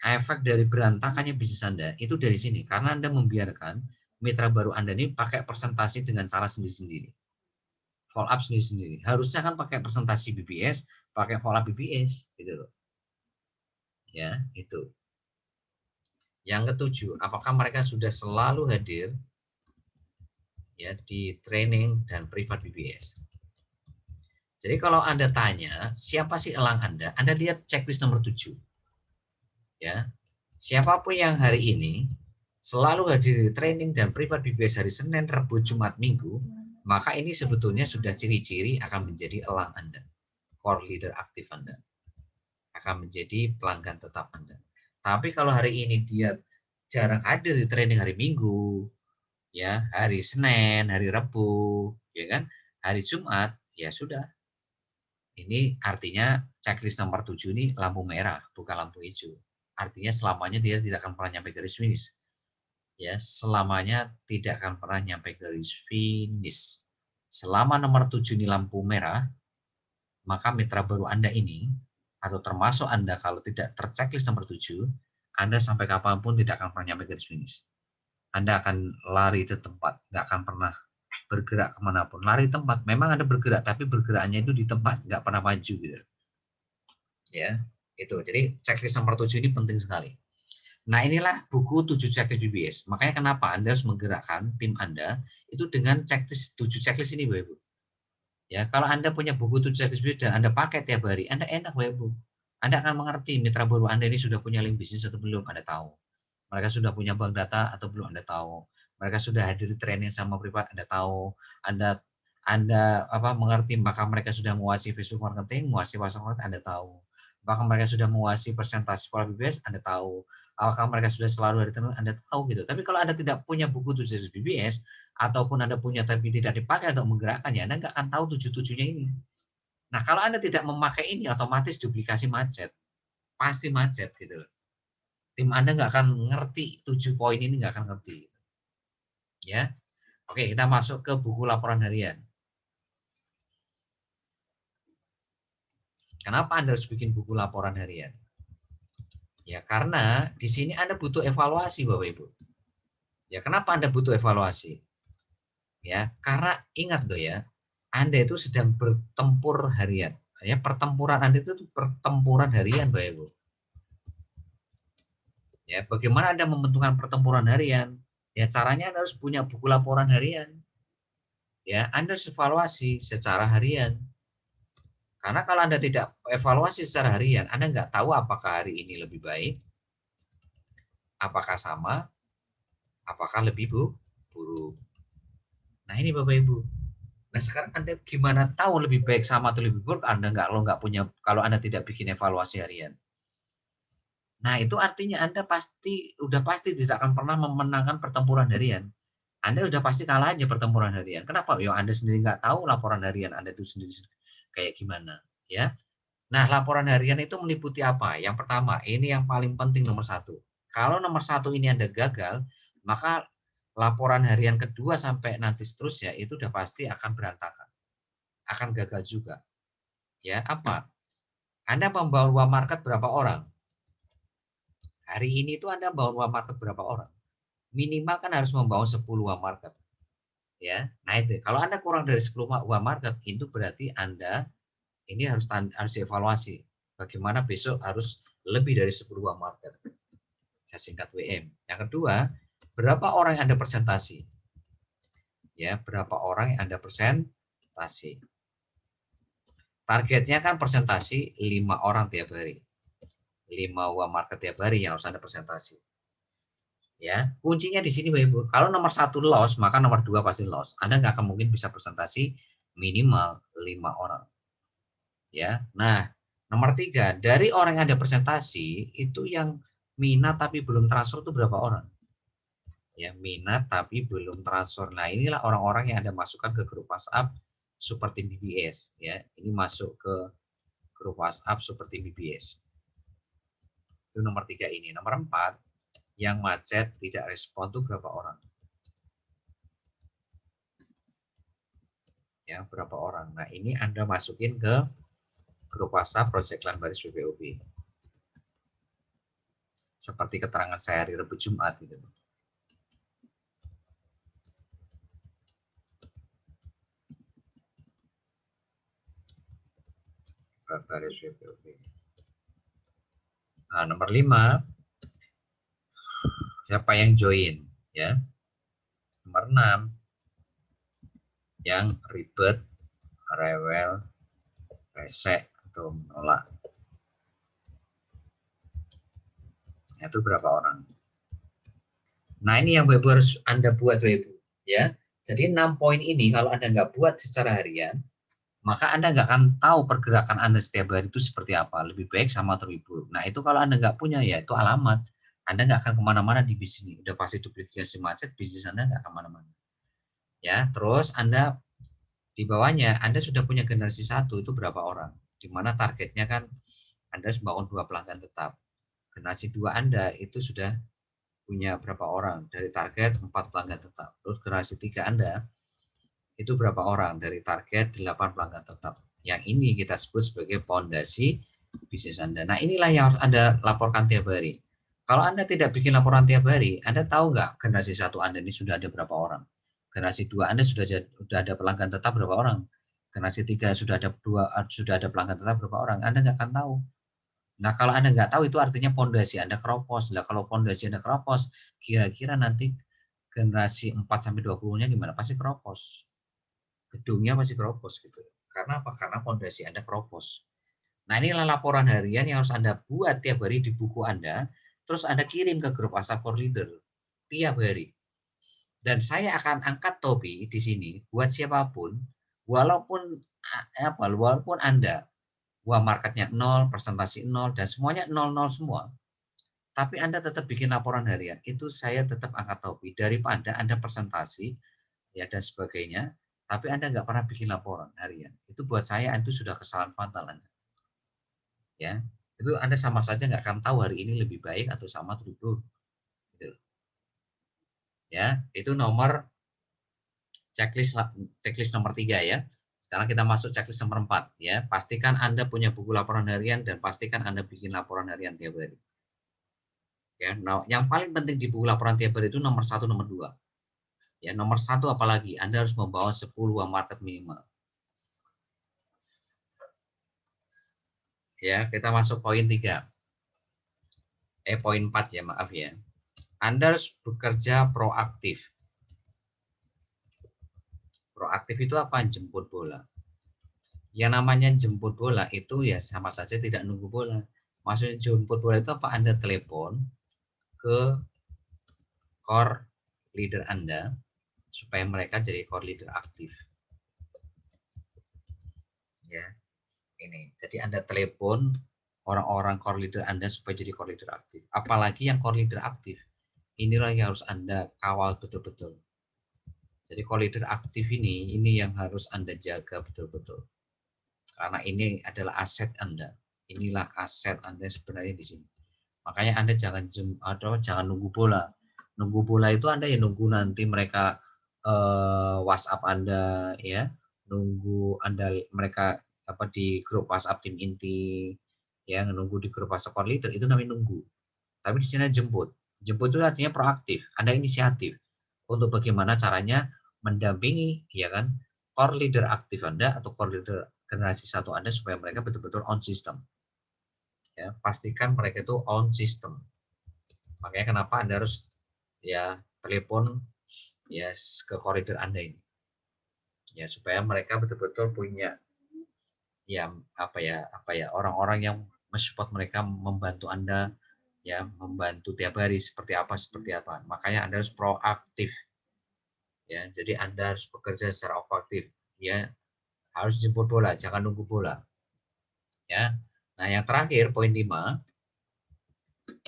Efek dari berantakannya bisnis Anda itu dari sini karena Anda membiarkan mitra baru Anda ini pakai presentasi dengan cara sendiri-sendiri. Follow up sendiri-sendiri. Harusnya kan pakai presentasi BBS, pakai follow up BBS gitu loh. Ya, itu. Yang ketujuh, apakah mereka sudah selalu hadir ya di training dan privat BBS? Jadi kalau Anda tanya, siapa sih elang Anda lihat checklist nomor 7. Ya. Siapapun yang hari ini selalu hadir di training dan privat BBS hari Senin, Rabu, Jumat, Minggu, maka ini sebetulnya sudah ciri-ciri akan menjadi elang Anda. core leader aktif Anda. Akan menjadi pelanggan tetap Anda. Tapi kalau hari ini dia jarang hadir di training hari Minggu, ya, hari Senin, hari Rabu, ya kan, hari Jumat, ya sudah. Ini artinya checklist nomor 7 ini lampu merah, bukan lampu hijau. Artinya selamanya dia tidak akan pernah nyampe garis finish. Ya, selamanya tidak akan pernah nyampe garis finish. Selama nomor 7 ini lampu merah, maka mitra baru Anda ini, atau termasuk Anda kalau tidak terchecklist nomor 7, Anda sampai kapanpun tidak akan pernah nyampe garis finish. Anda akan lari di tempat, nggak akan pernah bergerak kemanapun. Lari tempat, memang Anda bergerak, tapi bergeraknya itu di tempat, nggak pernah maju gitu. Ya, itu. Jadi checklist nomor 7 ini penting sekali. Nah, inilah buku 7 checklist BBS. Makanya kenapa Anda harus menggerakkan tim Anda itu dengan checklist 7 checklist ini, Bapak Ibu. Ya, kalau Anda punya buku 7 checklist BBS dan Anda pakai tiap hari, Anda enak, Bapak Ibu. Anda akan mengerti mitra baru Anda ini sudah punya link bisnis atau belum, Anda tahu. Mereka sudah punya bank data atau belum, Anda tahu. Mereka sudah hadir di training sama privat, Anda tahu. Anda mengerti, maka mereka sudah menguasai Facebook marketing, menguasai pasar marketing, Anda tahu. Bahkan mereka sudah menguasai presentasi pola BBS, Anda tahu. Apakah mereka sudah selalu ada di training, Anda tahu gitu. Tapi kalau Anda tidak punya buku 7 BBS, ataupun Anda punya tapi tidak dipakai untuk menggerakkan, ya Anda nggak akan tahu 7-7-nya ini. Nah, kalau Anda tidak memakai ini, otomatis duplikasi macet. Pasti macet gitu loh. Tim Anda nggak akan ngerti 7 poin ini, nggak akan ngerti. Ya, oke, kita masuk ke buku laporan harian. Kenapa Anda harus bikin buku laporan harian? Ya, karena di sini Anda butuh evaluasi, Bapak Ibu. Ya, kenapa Anda butuh evaluasi? Ya, karena ingat loh ya, Anda itu sedang bertempur harian. Ya, pertempuran Anda itu pertempuran harian, Bapak Ibu. Ya, bagaimana Anda membentukkan pertempuran harian? Ya, caranya Anda harus punya buku laporan harian. Ya, Anda harus evaluasi secara harian. Karena kalau Anda tidak evaluasi secara harian, Anda nggak tahu apakah hari ini lebih baik, apakah sama, apakah lebih buruk. Nah, ini Bapak Ibu. Nah, sekarang Anda gimana tahu lebih baik sama atau lebih buruk? Kalau Anda tidak bikin evaluasi harian. Nah, itu artinya Anda udah pasti tidak akan pernah memenangkan pertempuran harian. Anda udah pasti kalah aja pertempuran harian. Kenapa? Ya Anda sendiri nggak tahu laporan harian Anda itu sendiri kayak gimana, ya. Nah, laporan harian itu meliputi apa? Yang pertama, ini yang paling penting nomor 1. Kalau nomor 1 ini Anda gagal, maka laporan harian kedua sampai nanti seterusnya itu udah pasti akan berantakan. Akan gagal juga. Ya, apa? Anda membawa market berapa orang? Hari ini itu Anda membawa market berapa orang? Minimal kan harus membawa 10 market. Ya. Nah, itu. Kalau Anda kurang dari 10 market, itu berarti Anda ini harus dievaluasi. Bagaimana besok harus lebih dari 10 market. Saya singkat WM. Yang kedua, berapa orang yang Anda presentasi? Ya, berapa orang yang Anda presentasi? Targetnya kan presentasi 5 orang tiap hari. 5 market tiap hari yang harus Anda presentasi. Ya, kuncinya di sini Bapak Ibu. Kalau nomor 1 loss, maka nomor 2 pasti loss. Anda nggak akan mungkin bisa presentasi minimal 5 orang. Ya. Nah, nomor 3, dari orang yang ada presentasi itu yang minat tapi belum transfer itu berapa orang? Ya, minat tapi belum transfer. Nah, inilah orang-orang yang Anda masukkan ke grup WhatsApp seperti BBS ya. Ini masuk ke grup WhatsApp seperti BBS. Itu nomor 3 ini. Nomor 4, yang macet tidak respon itu berapa orang? Ya, berapa orang? Nah, ini Anda masukin ke grup WhatsApp Project Land Baris BPOB. Seperti keterangan saya hari Rabu Jumat gitu. Baris BPOB. Nah, nomor 5, siapa yang join ya. Nomor 6, yang ribet, rewel, resek atau menolak. Itu berapa orang? Nah, ini yang Bapak harus Anda buat Bapak ya. Jadi 6 poin ini kalau Anda nggak buat secara harian, maka Anda nggak akan tahu pergerakan Anda setiap hari itu seperti apa, lebih baik sama atau lebih buruk. Nah, itu kalau Anda nggak punya, ya itu alamat. Anda nggak akan kemana-mana di bisnis ini. Udah pasti duplikasi macet, bisnis Anda nggak akan kemana-mana. Ya, terus Anda di bawahnya, Anda sudah punya generasi 1, itu berapa orang? Di mana targetnya kan Anda harus membangun 2 pelanggan tetap. Generasi 2 Anda itu sudah punya berapa orang? Dari target 4 pelanggan tetap. Terus generasi 3 Anda itu berapa orang dari target 8 pelanggan tetap. Yang ini kita sebut sebagai fondasi bisnis Anda. Nah, inilah yang harus Anda laporkan tiap hari. Kalau Anda tidak bikin laporan tiap hari, Anda tahu nggak generasi 1 Anda ini sudah ada berapa orang? Generasi 2 Anda sudah ada pelanggan tetap berapa orang? Generasi 3 sudah ada pelanggan tetap berapa orang? Anda nggak akan tahu. Nah, kalau Anda nggak tahu, itu artinya fondasi Anda keropos. Nah, kalau fondasi Anda keropos, kira-kira nanti generasi 4 sampai 20-nya gimana? Pasti keropos. Gedungnya masih keropos gitu. Karena apa? Karena fondasi Anda keropos. Nah, inilah laporan harian yang harus Anda buat tiap hari di buku Anda, terus Anda kirim ke grup WhatsApp Core Leader tiap hari. Dan saya akan angkat topi di sini buat siapapun, walaupun Anda marketnya 0, presentasi 0, dan semuanya 0-0 semua, tapi Anda tetap bikin laporan harian. Itu saya tetap angkat topi daripada Anda presentasi ya dan sebagainya, tapi Anda nggak pernah bikin laporan harian. Itu buat saya itu sudah kesalahan fatal Anda. Ya, itu Anda sama saja nggak akan tahu hari ini lebih baik atau sama atau buruk. Gitu. Ya, itu checklist nomor 3 ya. Sekarang kita masuk checklist nomor 4 ya. Pastikan Anda punya buku laporan harian dan pastikan Anda bikin laporan harian tiap hari. Ya, nah, yang paling penting di buku laporan tiap hari itu nomor 1, nomor 2. Ya, nomor 1 apalagi Anda harus membawa 10 uang market minimal. Ya, kita masuk poin 3. Poin 4 ya, maaf ya. Anda harus bekerja proaktif. Proaktif itu apa? Jemput bola. Yang namanya jemput bola itu ya sama saja tidak nunggu bola. Maksudnya jemput bola itu apa? Anda telepon ke core leader Anda supaya mereka jadi core leader aktif. Ya, ini. Jadi Anda telepon orang-orang core leader Anda supaya jadi core leader aktif. Apalagi yang core leader aktif. Inilah yang harus Anda kawal betul-betul. Jadi core leader aktif ini yang harus Anda jaga betul-betul. Karena ini adalah aset Anda. Inilah aset Anda sebenarnya di sini. Makanya Anda jangan nunggu bola. Nunggu bola itu Anda ya nunggu nanti mereka WhatsApp Anda ya, nunggu Anda mereka di grup WhatsApp tim inti ya, nunggu di grup WhatsApp core leader itu namanya nunggu. Tapi di sini jemput. Jemput itu artinya proaktif. Anda inisiatif untuk bagaimana caranya mendampingi ya kan core leader aktif Anda atau core leader generasi 1 Anda supaya mereka betul-betul on system. Ya, pastikan mereka itu on system. Makanya kenapa Anda harus ya telepon ya ke koridor Anda ini. Ya, supaya mereka betul-betul punya ya orang-orang yang mensupport mereka, membantu Anda ya, membantu tiap hari seperti apa. Makanya Anda harus proaktif. Ya, jadi Anda harus bekerja secara proaktif ya. Harus jemput bola, jangan nunggu bola. Ya. Nah, yang terakhir poin 5,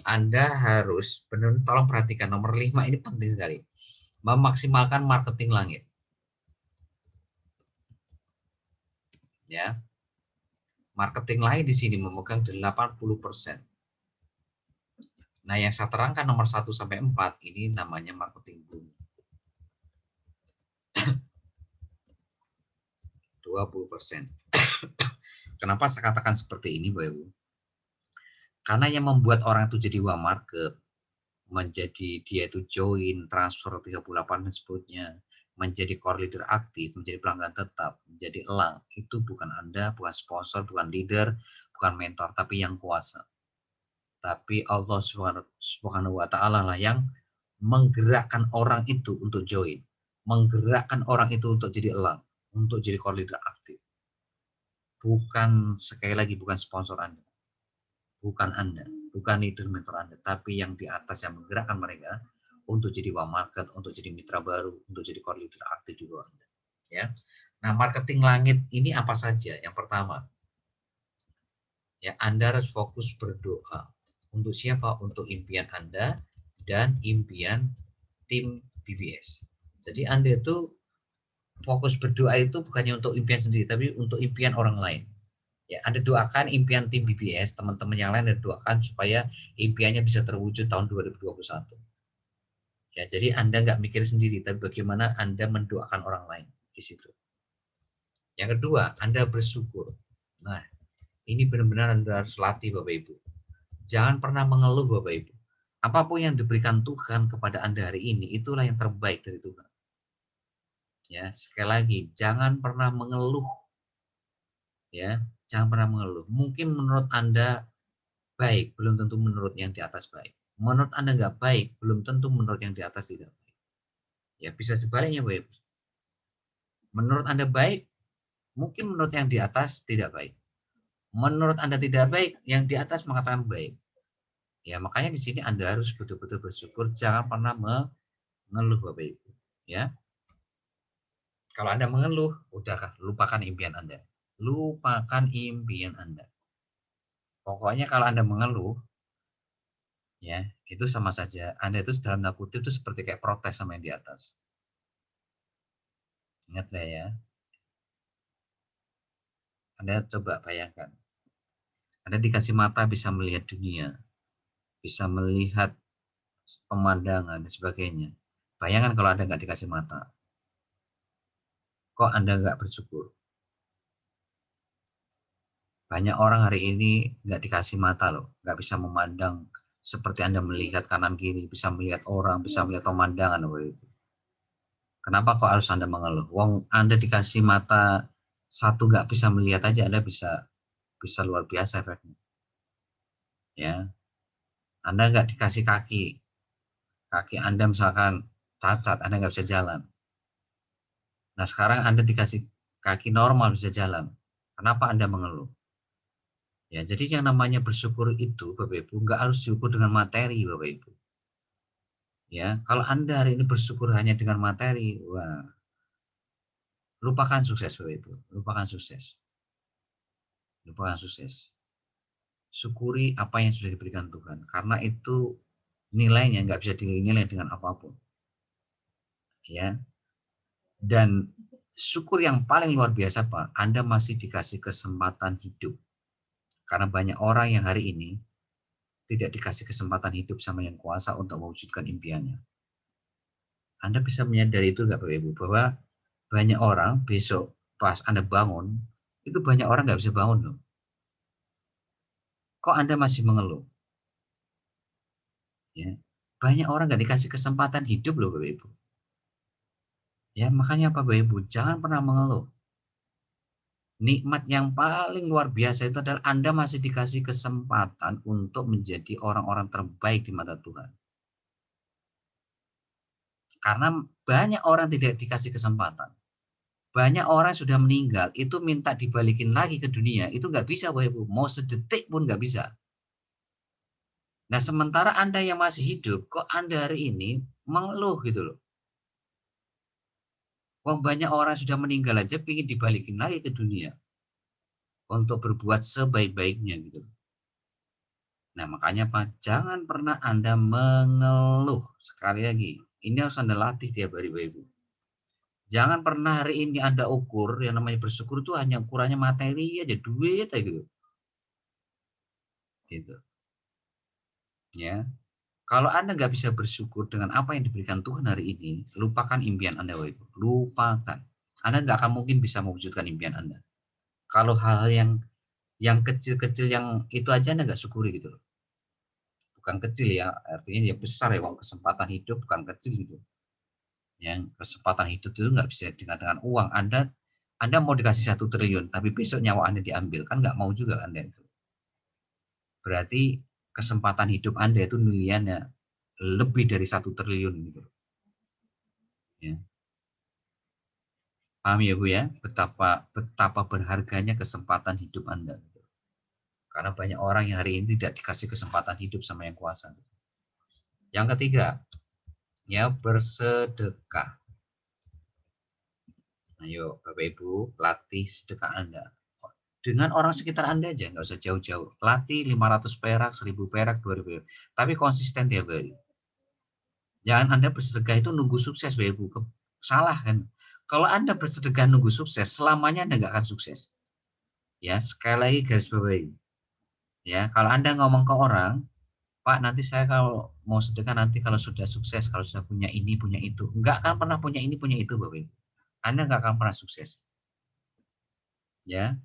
Anda harus tolong perhatikan nomor 5 ini penting sekali. Memaksimalkan marketing langit. Ya. Marketing langit di sini memegang 80%. Nah, yang saya terangkan nomor 1 sampai 4 ini namanya marketing boom. 20%. Kenapa saya katakan seperti ini, Bapak Ibu? Karena yang membuat orang itu jadi one market, menjadi dia itu join, transfer 38 dan sebagainya, menjadi core leader aktif, menjadi pelanggan tetap, menjadi elang, itu bukan Anda, bukan sponsor, bukan leader, bukan mentor, tapi yang kuasa. Tapi Allah Subhanahu wa taala lah yang menggerakkan orang itu untuk join, menggerakkan orang itu untuk jadi elang, untuk jadi core leader aktif. Bukan, sekali lagi, bukan sponsor Anda, bukan Anda, bukan leader mentor Anda, tapi yang di atas yang menggerakkan mereka untuk jadi one market, untuk jadi mitra baru, untuk jadi core leader aktif di bawah Anda. Ya. Nah, marketing langit ini apa saja? Yang pertama, ya Anda harus fokus berdoa. Untuk siapa? Untuk impian Anda dan impian tim BBS. Jadi Anda itu fokus berdoa itu bukannya untuk impian sendiri, tapi untuk impian orang lain. Ya, Anda doakan impian tim BBS, teman-teman yang lain Anda doakan supaya impiannya bisa terwujud tahun 2021. Ya, jadi Anda nggak mikir sendiri, tapi bagaimana Anda mendoakan orang lain di situ. Yang kedua, Anda bersyukur. Nah, ini benar-benar Anda harus latih Bapak Ibu. Jangan pernah mengeluh Bapak Ibu. Apapun yang diberikan Tuhan kepada Anda hari ini, itulah yang terbaik dari Tuhan. Ya, sekali lagi, jangan pernah mengeluh. Ya, jangan pernah mengeluh. Mungkin menurut Anda baik, belum tentu menurut yang di atas baik. Menurut Anda nggak baik, belum tentu menurut yang di atas tidak baik. Ya, bisa sebaliknya Bapak Ibu. Menurut Anda baik, mungkin menurut yang di atas tidak baik. Menurut Anda tidak baik, yang di atas mengatakan baik. Ya, makanya di sini Anda harus betul-betul bersyukur, jangan pernah mengeluh Bapak Ibu. Ya. Kalau Anda mengeluh, udah lupakan impian Anda. Lupakan impian Anda. Pokoknya kalau Anda mengeluh, ya, itu sama saja. Anda itu dalam tanda kutip itu seperti kayak protes sama yang di atas. Ingat ya. Anda coba bayangkan. Anda dikasih mata bisa melihat dunia, bisa melihat pemandangan dan sebagainya. Bayangkan kalau Anda nggak dikasih mata, kok Anda nggak bersyukur? Banyak orang hari ini nggak dikasih mata loh, nggak bisa memandang seperti Anda melihat kanan kiri, bisa melihat orang, bisa melihat pemandangan. Kenapa kok harus Anda mengeluh? Wong Anda dikasih mata satu nggak bisa melihat aja, Anda bisa luar biasa efeknya. Ya, Anda nggak dikasih kaki, kaki Anda misalkan cacat, Anda nggak bisa jalan. Nah sekarang Anda dikasih kaki normal bisa jalan. Kenapa Anda mengeluh? Ya, jadi yang namanya bersyukur itu, Bapak Ibu, nggak harus diukur dengan materi, Bapak Ibu. Ya, kalau Anda hari ini bersyukur hanya dengan materi, wah, lupakan sukses, Bapak Ibu. Lupakan sukses. Lupakan sukses. Syukuri apa yang sudah diberikan Tuhan, karena itu nilainya nggak bisa dinilai dengan apapun. Ya, dan syukur yang paling luar biasa, Pak, Anda masih dikasih kesempatan hidup. Karena banyak orang yang hari ini tidak dikasih kesempatan hidup sama yang kuasa untuk mewujudkan impiannya. Anda bisa menyadari itu nggak Bapak Ibu, bahwa banyak orang besok pas Anda bangun, itu banyak orang nggak bisa bangun loh. Kok Anda masih mengeluh? Ya, banyak orang nggak dikasih kesempatan hidup loh Bapak Ibu. Ya, makanya apa Bapak Ibu, jangan pernah mengeluh. Nikmat yang paling luar biasa itu adalah Anda masih dikasih kesempatan untuk menjadi orang-orang terbaik di mata Tuhan. Karena banyak orang tidak dikasih kesempatan. Banyak orang sudah meninggal, itu minta dibalikin lagi ke dunia, itu nggak bisa Bapak Ibu, mau sedetik pun nggak bisa. Nah, sementara Anda yang masih hidup, kok Anda hari ini mengeluh gitu loh. Wong banyak orang sudah meninggal aja pingin dibalikin lagi ke dunia untuk berbuat sebaik-baiknya gitu. Nah, makanya Pak, jangan pernah Anda mengeluh. Sekali lagi, ini harus Anda latih tiap hari Bapak Ibu. Jangan pernah hari ini Anda ukur yang namanya bersyukur itu hanya ukurannya materi aja, duit aja gitu. Gitu. Ya. Kalau Anda nggak bisa bersyukur dengan apa yang diberikan Tuhan hari ini, lupakan impian Anda, Bapak Ibu. Lupakan. Anda nggak akan mungkin bisa mewujudkan impian Anda. Kalau hal-hal yang kecil-kecil yang itu aja Anda nggak syukuri gitu loh. Bukan kecil ya, artinya ya besar ya, uang kesempatan hidup bukan kecil gitu. Yang kesempatan hidup itu nggak bisa dengan uang. Anda mau dikasih 1 triliun, tapi besok nyawa Anda diambil, kan nggak mau juga Anda itu. Berarti kesempatan hidup Anda itu nilainya lebih dari 1 triliun gitu. Ya. Paham ya Bu ya, betapa betapa berharganya kesempatan hidup Anda. Karena banyak orang yang hari ini tidak dikasih kesempatan hidup sama yang kuasa. Yang ketiga, ya bersedekah. Ayo Bapak Ibu, latih sedekah Anda. Dengan orang sekitar Anda aja, nggak usah jauh-jauh. Latih 500 perak, 1000 perak, 2000 perak. Tapi konsisten tiap hari. Jangan Anda bersedekah itu nunggu sukses Bapak Ibu. Salah kan. Kalau Anda bersedekah nunggu sukses, selamanya Anda nggak akan sukses. Ya, sekali lagi garis bawahi. Ya, kalau Anda ngomong ke orang, "Pak, nanti saya kalau mau sedekah nanti kalau sudah sukses, kalau sudah punya ini, punya itu." Nggak akan pernah punya ini, punya itu Bapak Ibu. Anda nggak akan pernah sukses. Ya,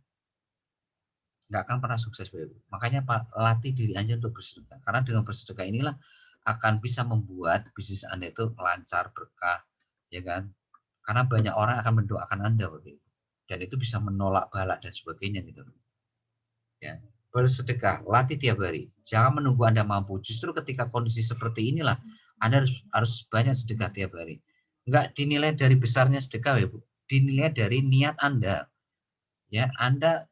nggak akan pernah sukses Bapak Ibu. Makanya Pak, latih diri Anda untuk bersedekah. Karena dengan bersedekah inilah akan bisa membuat bisnis Anda itu lancar, berkah, ya kan? Karena banyak orang akan mendoakan Anda Bapak Ibu. Dan itu bisa menolak balak dan sebagainya gitu. Ya, bersedekah, latih tiap hari. Jangan menunggu Anda mampu. Justru ketika kondisi seperti inilah Anda harus banyak sedekah tiap hari. Enggak dinilai dari besarnya sedekah ya, Bu. Dinilai dari niat Anda. Ya, Anda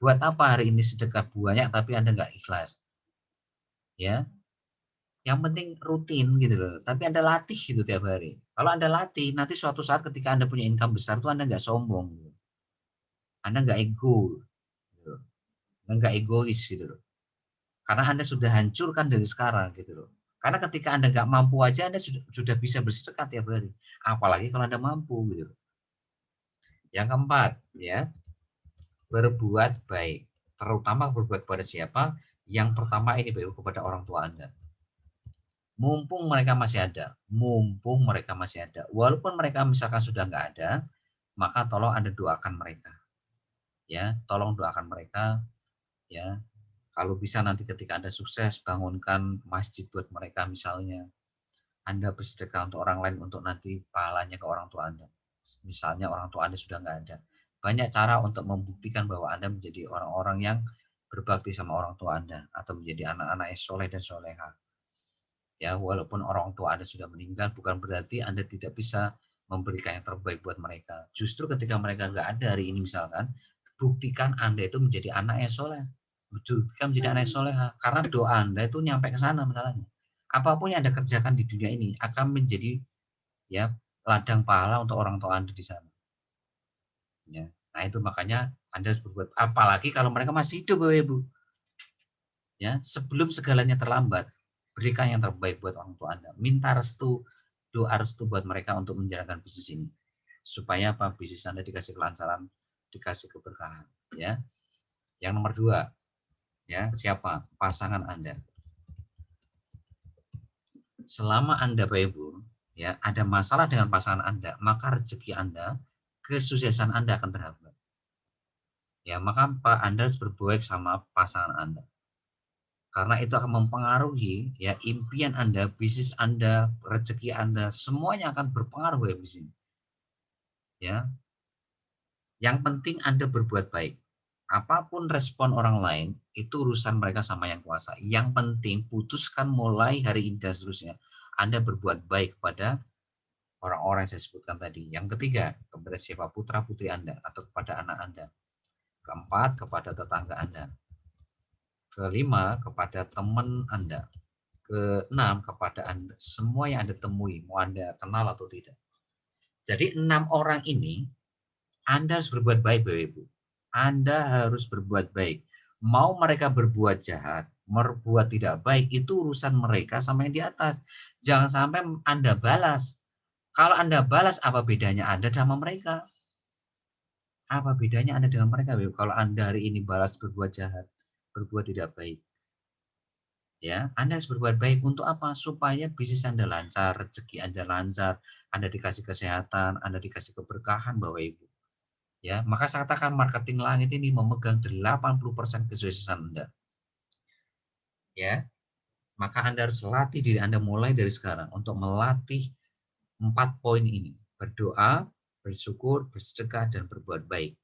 buat apa hari ini sedekah banyak tapi Anda enggak ikhlas. Ya, yang penting rutin gitu loh. Tapi Anda latih gitu tiap hari. Kalau Anda latih, nanti suatu saat ketika Anda punya income besar tuh Anda enggak sombong. Gitu. Anda enggak ego. Gitu. Enggak egois gitu loh. Karena Anda sudah hancurkan dari sekarang gitu loh. Karena ketika Anda nggak mampu aja Anda sudah bisa bersedekah tiap hari, apalagi kalau Anda mampu gitu. Yang keempat ya, berbuat baik. Terutama berbuat kepada siapa? Yang pertama ini Bapak kepada orang tua Anda. Mumpung mereka masih ada. Walaupun mereka misalkan sudah nggak ada, maka tolong Anda doakan mereka. Ya, tolong doakan mereka ya. Kalau bisa nanti ketika Anda sukses bangunkan masjid buat mereka misalnya. Anda bersedekah untuk orang lain untuk nanti pahalanya ke orang tua Anda. Misalnya orang tua Anda sudah nggak ada. Banyak cara untuk membuktikan bahwa Anda menjadi orang-orang yang berbakti sama orang tua Anda atau menjadi anak-anak yang soleh dan soleha. Ya, walaupun orang tua Anda sudah meninggal, bukan berarti Anda tidak bisa memberikan yang terbaik buat mereka. Justru ketika mereka nggak ada hari ini misalkan, buktikan Anda itu menjadi anak yang soleh. Buktikan menjadi anak yang soleha. Karena doa Anda itu nyampe ke sana masalahnya. Apapun yang Anda kerjakan di dunia ini akan menjadi ya ladang pahala untuk orang tua Anda di sana. Ya. Nah itu makanya Anda harus berbuat. Apalagi kalau mereka masih hidup Bapak Ibu. Ya, sebelum segalanya terlambat, berikan yang terbaik buat orang tua Anda. Minta restu, doa restu buat mereka untuk menjalankan bisnis ini. Supaya apa? Bisnis Anda dikasih kelancaran, dikasih keberkahan. Ya. Yang nomor 2, ya, siapa? Pasangan Anda. Selama Anda Bapak Ibu, ya, ada masalah dengan pasangan Anda, maka rezeki Anda, kesuksesan Anda akan terhambat. Ya, maka Anda harus berbaik sama pasangan Anda. Karena itu akan mempengaruhi ya impian Anda, bisnis Anda, rezeki Anda, semuanya akan berpengaruh ya di sini. Ya. Yang penting Anda berbuat baik. Apapun respon orang lain, itu urusan mereka sama yang kuasa. Yang penting putuskan mulai hari ini dan seterusnya. Anda berbuat baik kepada orang-orang yang saya sebutkan tadi. Yang ketiga, kepada siapa putra-putri Anda atau kepada anak Anda. Keempat, kepada tetangga Anda. Kelima, kepada teman Anda. Keenam, kepada Anda, semua yang Anda temui, mau Anda kenal atau tidak. Jadi 6 orang ini, Anda harus berbuat baik, Bapak Ibu. Anda harus berbuat baik. Mau mereka berbuat jahat, berbuat tidak baik, itu urusan mereka sama yang di atas. Jangan sampai Anda balas. Kalau Anda balas, apa bedanya Anda sama mereka? Apa bedanya Anda dengan mereka, Bapak Ibu? Kalau Anda hari ini balas berbuat jahat, berbuat tidak baik. Ya, Anda harus berbuat baik untuk apa? Supaya bisnis Anda lancar, rezeki Anda lancar, Anda dikasih kesehatan, Anda dikasih keberkahan Bapak Ibu. Ya, maka saya katakan marketing langit ini memegang 80% kesuksesan Anda. Ya, maka Anda harus latih diri Anda mulai dari sekarang untuk melatih 4 poin ini. Berdoa, bersyukur, bersedekah, dan berbuat baik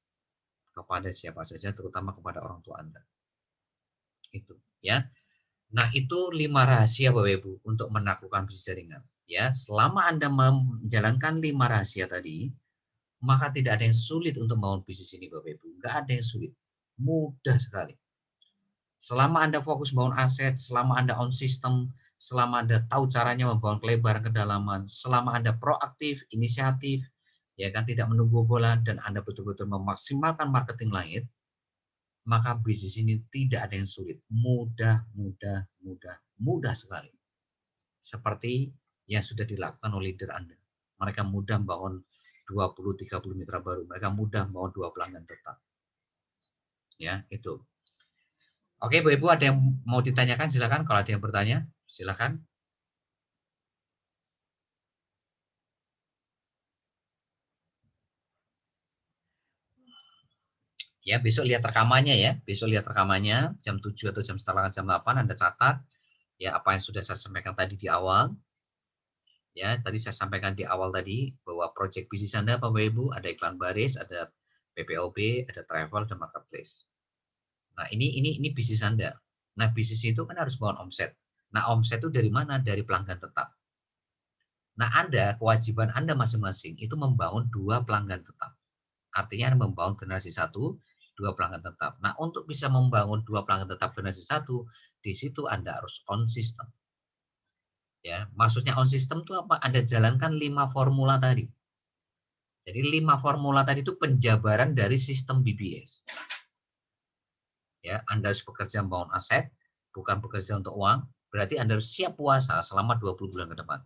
kepada siapa saja, terutama kepada orang tua Anda. Itu, ya. Nah, itu 5 rahasia Bapak Ibu untuk menaklukkan bisnis jaringan. Ya, selama Anda menjalankan 5 rahasia tadi, maka tidak ada yang sulit untuk membangun bisnis ini Bapak Ibu. Enggak ada yang sulit. Mudah sekali. Selama Anda fokus membangun aset, selama Anda on system, selama Anda tahu caranya membangun kelebaran kedalaman, selama Anda proaktif, inisiatif, ya kan, tidak menunggu bola, dan Anda betul-betul memaksimalkan marketing lain, maka bisnis ini tidak ada yang sulit. Mudah, mudah, mudah, mudah sekali. Seperti yang sudah dilakukan oleh leader Anda. Mereka mudah membangun 20-30 mitra baru. Mereka mudah membangun 2 pelanggan tetap. Ya, itu. Oke, Bu Ibu, ada yang mau ditanyakan? Silakan. Kalau ada yang bertanya, silakan. Ya, besok lihat rekamannya ya. Besok lihat rekamannya jam 7 atau jam setengah jam 8 Anda catat ya apa yang sudah saya sampaikan tadi di awal. Ya, tadi saya sampaikan di awal tadi bahwa project bisnis Anda Bapak Ibu ada iklan baris, ada PPOB, ada travel, dan marketplace. Nah, ini bisnis Anda. Nah, bisnis itu kan harus bangun omset. Nah, omset itu dari mana? Dari pelanggan tetap. Nah, Anda, kewajiban Anda masing-masing itu membangun 2 pelanggan tetap. Artinya membangun generasi 1, 2 pelanggan tetap. Nah, untuk bisa membangun 2 pelanggan tetap generasi 1, di situ Anda harus on system. Ya, maksudnya on system itu apa? Anda jalankan 5 formula tadi. Jadi 5 formula tadi itu penjabaran dari sistem BBS. Ya, Anda harus bekerja membangun aset, bukan bekerja untuk uang. Berarti Anda harus siap puasa selama 20 bulan ke depan.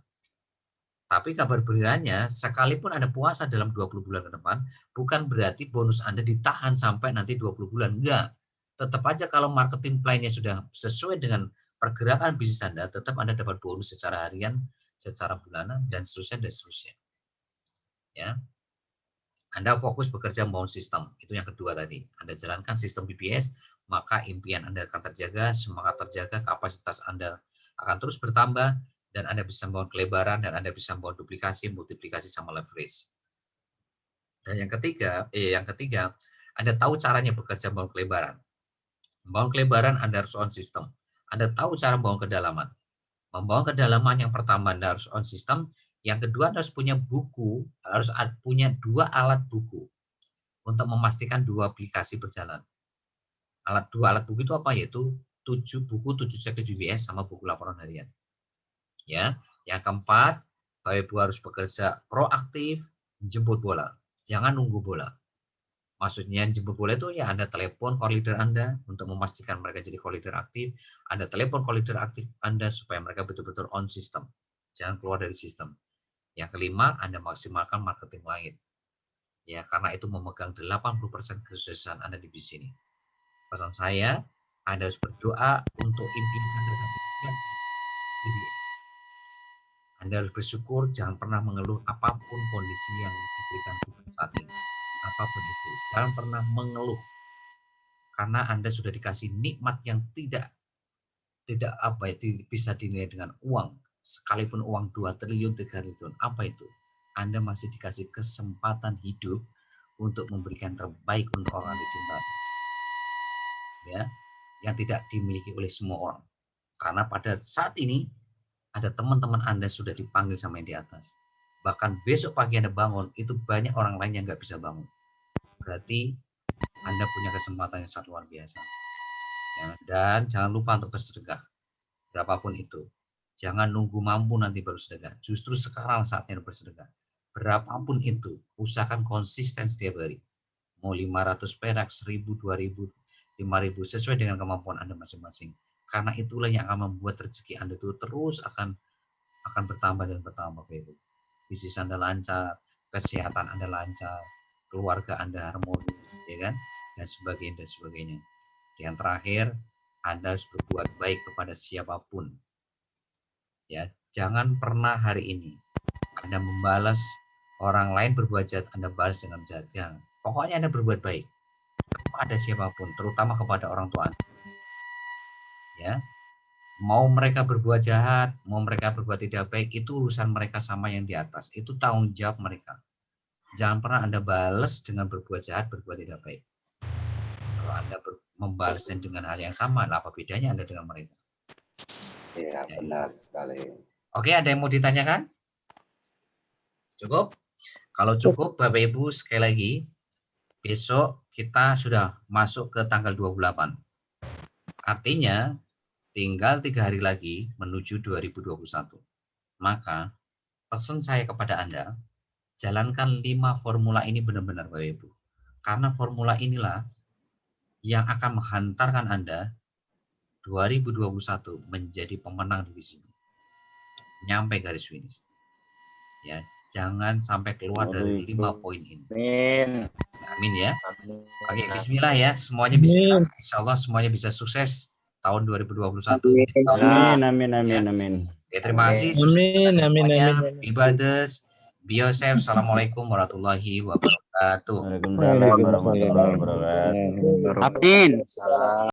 Tapi kabar gembiranya, sekalipun Anda puasa dalam 20 bulan ke depan, bukan berarti bonus Anda ditahan sampai nanti 20 bulan. Enggak. Tetap aja kalau marketing plan-nya sudah sesuai dengan pergerakan bisnis Anda, tetap Anda dapat bonus secara harian, secara bulanan, dan seterusnya, dan seterusnya. Ya. Anda fokus bekerja membangun sistem. Itu yang kedua tadi. Anda jalankan sistem BBS, maka impian Anda akan terjaga, semangat terjaga, kapasitas Anda akan terus bertambah, dan Anda bisa membangun kelebaran, dan Anda bisa membangun duplikasi, multiplikasi, sama leverage. Dan yang ketiga, Anda tahu caranya bekerja membangun kelebaran. Membangun kelebaran Anda harus on system. Anda tahu cara membangun kedalaman. Membangun kedalaman yang pertama Anda harus on system, yang kedua Anda harus punya buku, harus punya 2 alat buku untuk memastikan 2 aplikasi berjalan. 2 alat buku itu apa? Yaitu 7 buku, 7 checklist BBS, sama buku laporan harian. Ya, yang keempat, Bapak Ibu harus bekerja proaktif, jemput bola. Jangan nunggu bola. Maksudnya jemput bola itu ya Anda telepon core leader Anda untuk memastikan mereka jadi core leader aktif. Anda telepon core leader aktif Anda supaya mereka betul-betul on system. Jangan keluar dari sistem. Yang kelima, Anda maksimalkan marketing lain. Ya, karena itu memegang 80% kesuksesan Anda di bisnis ini. Pesan saya, Anda harus berdoa untuk impian Anda dan impian BBS. Anda harus bersyukur, jangan pernah mengeluh apapun kondisi yang diberikan Tuhan saat ini. Apapun itu, jangan pernah mengeluh. Karena Anda sudah dikasih nikmat yang tidak bisa dinilai dengan uang. Sekalipun uang 2 triliun, 3 triliun, apa itu? Anda masih dikasih kesempatan hidup untuk memberikan terbaik untuk orang yang dicintai. Ya, yang tidak dimiliki oleh semua orang. Karena pada saat ini ada teman-teman Anda sudah dipanggil sama yang di atas. Bahkan besok pagi Anda bangun, itu banyak orang lain yang nggak bisa bangun. Berarti Anda punya kesempatan yang sangat luar biasa. Ya, dan jangan lupa untuk bersedekah. Berapapun itu. Jangan nunggu mampu nanti baru sedekah. Justru sekarang saatnya bersedekah. Berapapun itu, usahakan konsisten setiap hari. Mau 500 perak, 1000, 2000, 5000, sesuai dengan kemampuan Anda masing-masing. Karena itulah yang akan membuat rezeki Anda itu terus akan bertambah dan bertambah, Bapak Ibu. Bisnis Anda lancar, kesehatan Anda lancar, keluarga Anda harmonis, ya kan? Dan sebagainya, dan sebagainya. Yang terakhir, Anda harus berbuat baik kepada siapapun. Ya, jangan pernah hari ini Anda membalas orang lain berbuat jahat, Anda balas dengan jahat. Jangan. Pokoknya Anda berbuat baik kepada siapapun, terutama kepada orang tua Anda. Ya, mau mereka berbuat jahat, mau mereka berbuat tidak baik, itu urusan mereka sama yang di atas. Itu tanggung jawab mereka. Jangan pernah Anda balas dengan berbuat jahat, berbuat tidak baik. Kalau Anda membalasnya dengan hal yang sama, apa bedanya Anda dengan mereka? Iya, Ya, benar sekali. Oke, ada yang mau ditanyakan? Cukup? Kalau cukup, Bapak Ibu, sekali lagi, besok kita sudah masuk ke tanggal 28. Artinya, tinggal 3 hari lagi menuju 2021. Maka, pesan saya kepada Anda, jalankan 5 formula ini benar-benar Bapak Ibu. Karena formula inilah yang akan menghantarkan Anda 2021 menjadi pemenang divisi ini. Nyampe garis finish. Ya, jangan sampai keluar dari 5 poin ini. Amin. Amin ya. Amin. Oke, bismillah ya. Semuanya bismillah. Insya Allah semuanya bisa sukses tahun 2021. Amin. Oke, terima kasih. Sukses semuanya. Ibadah. Be yourself. Assalamualaikum warahmatullahi wabarakatuh. Waalaikumsalam warahmatullahi wabarakatuh. Amin. Salam.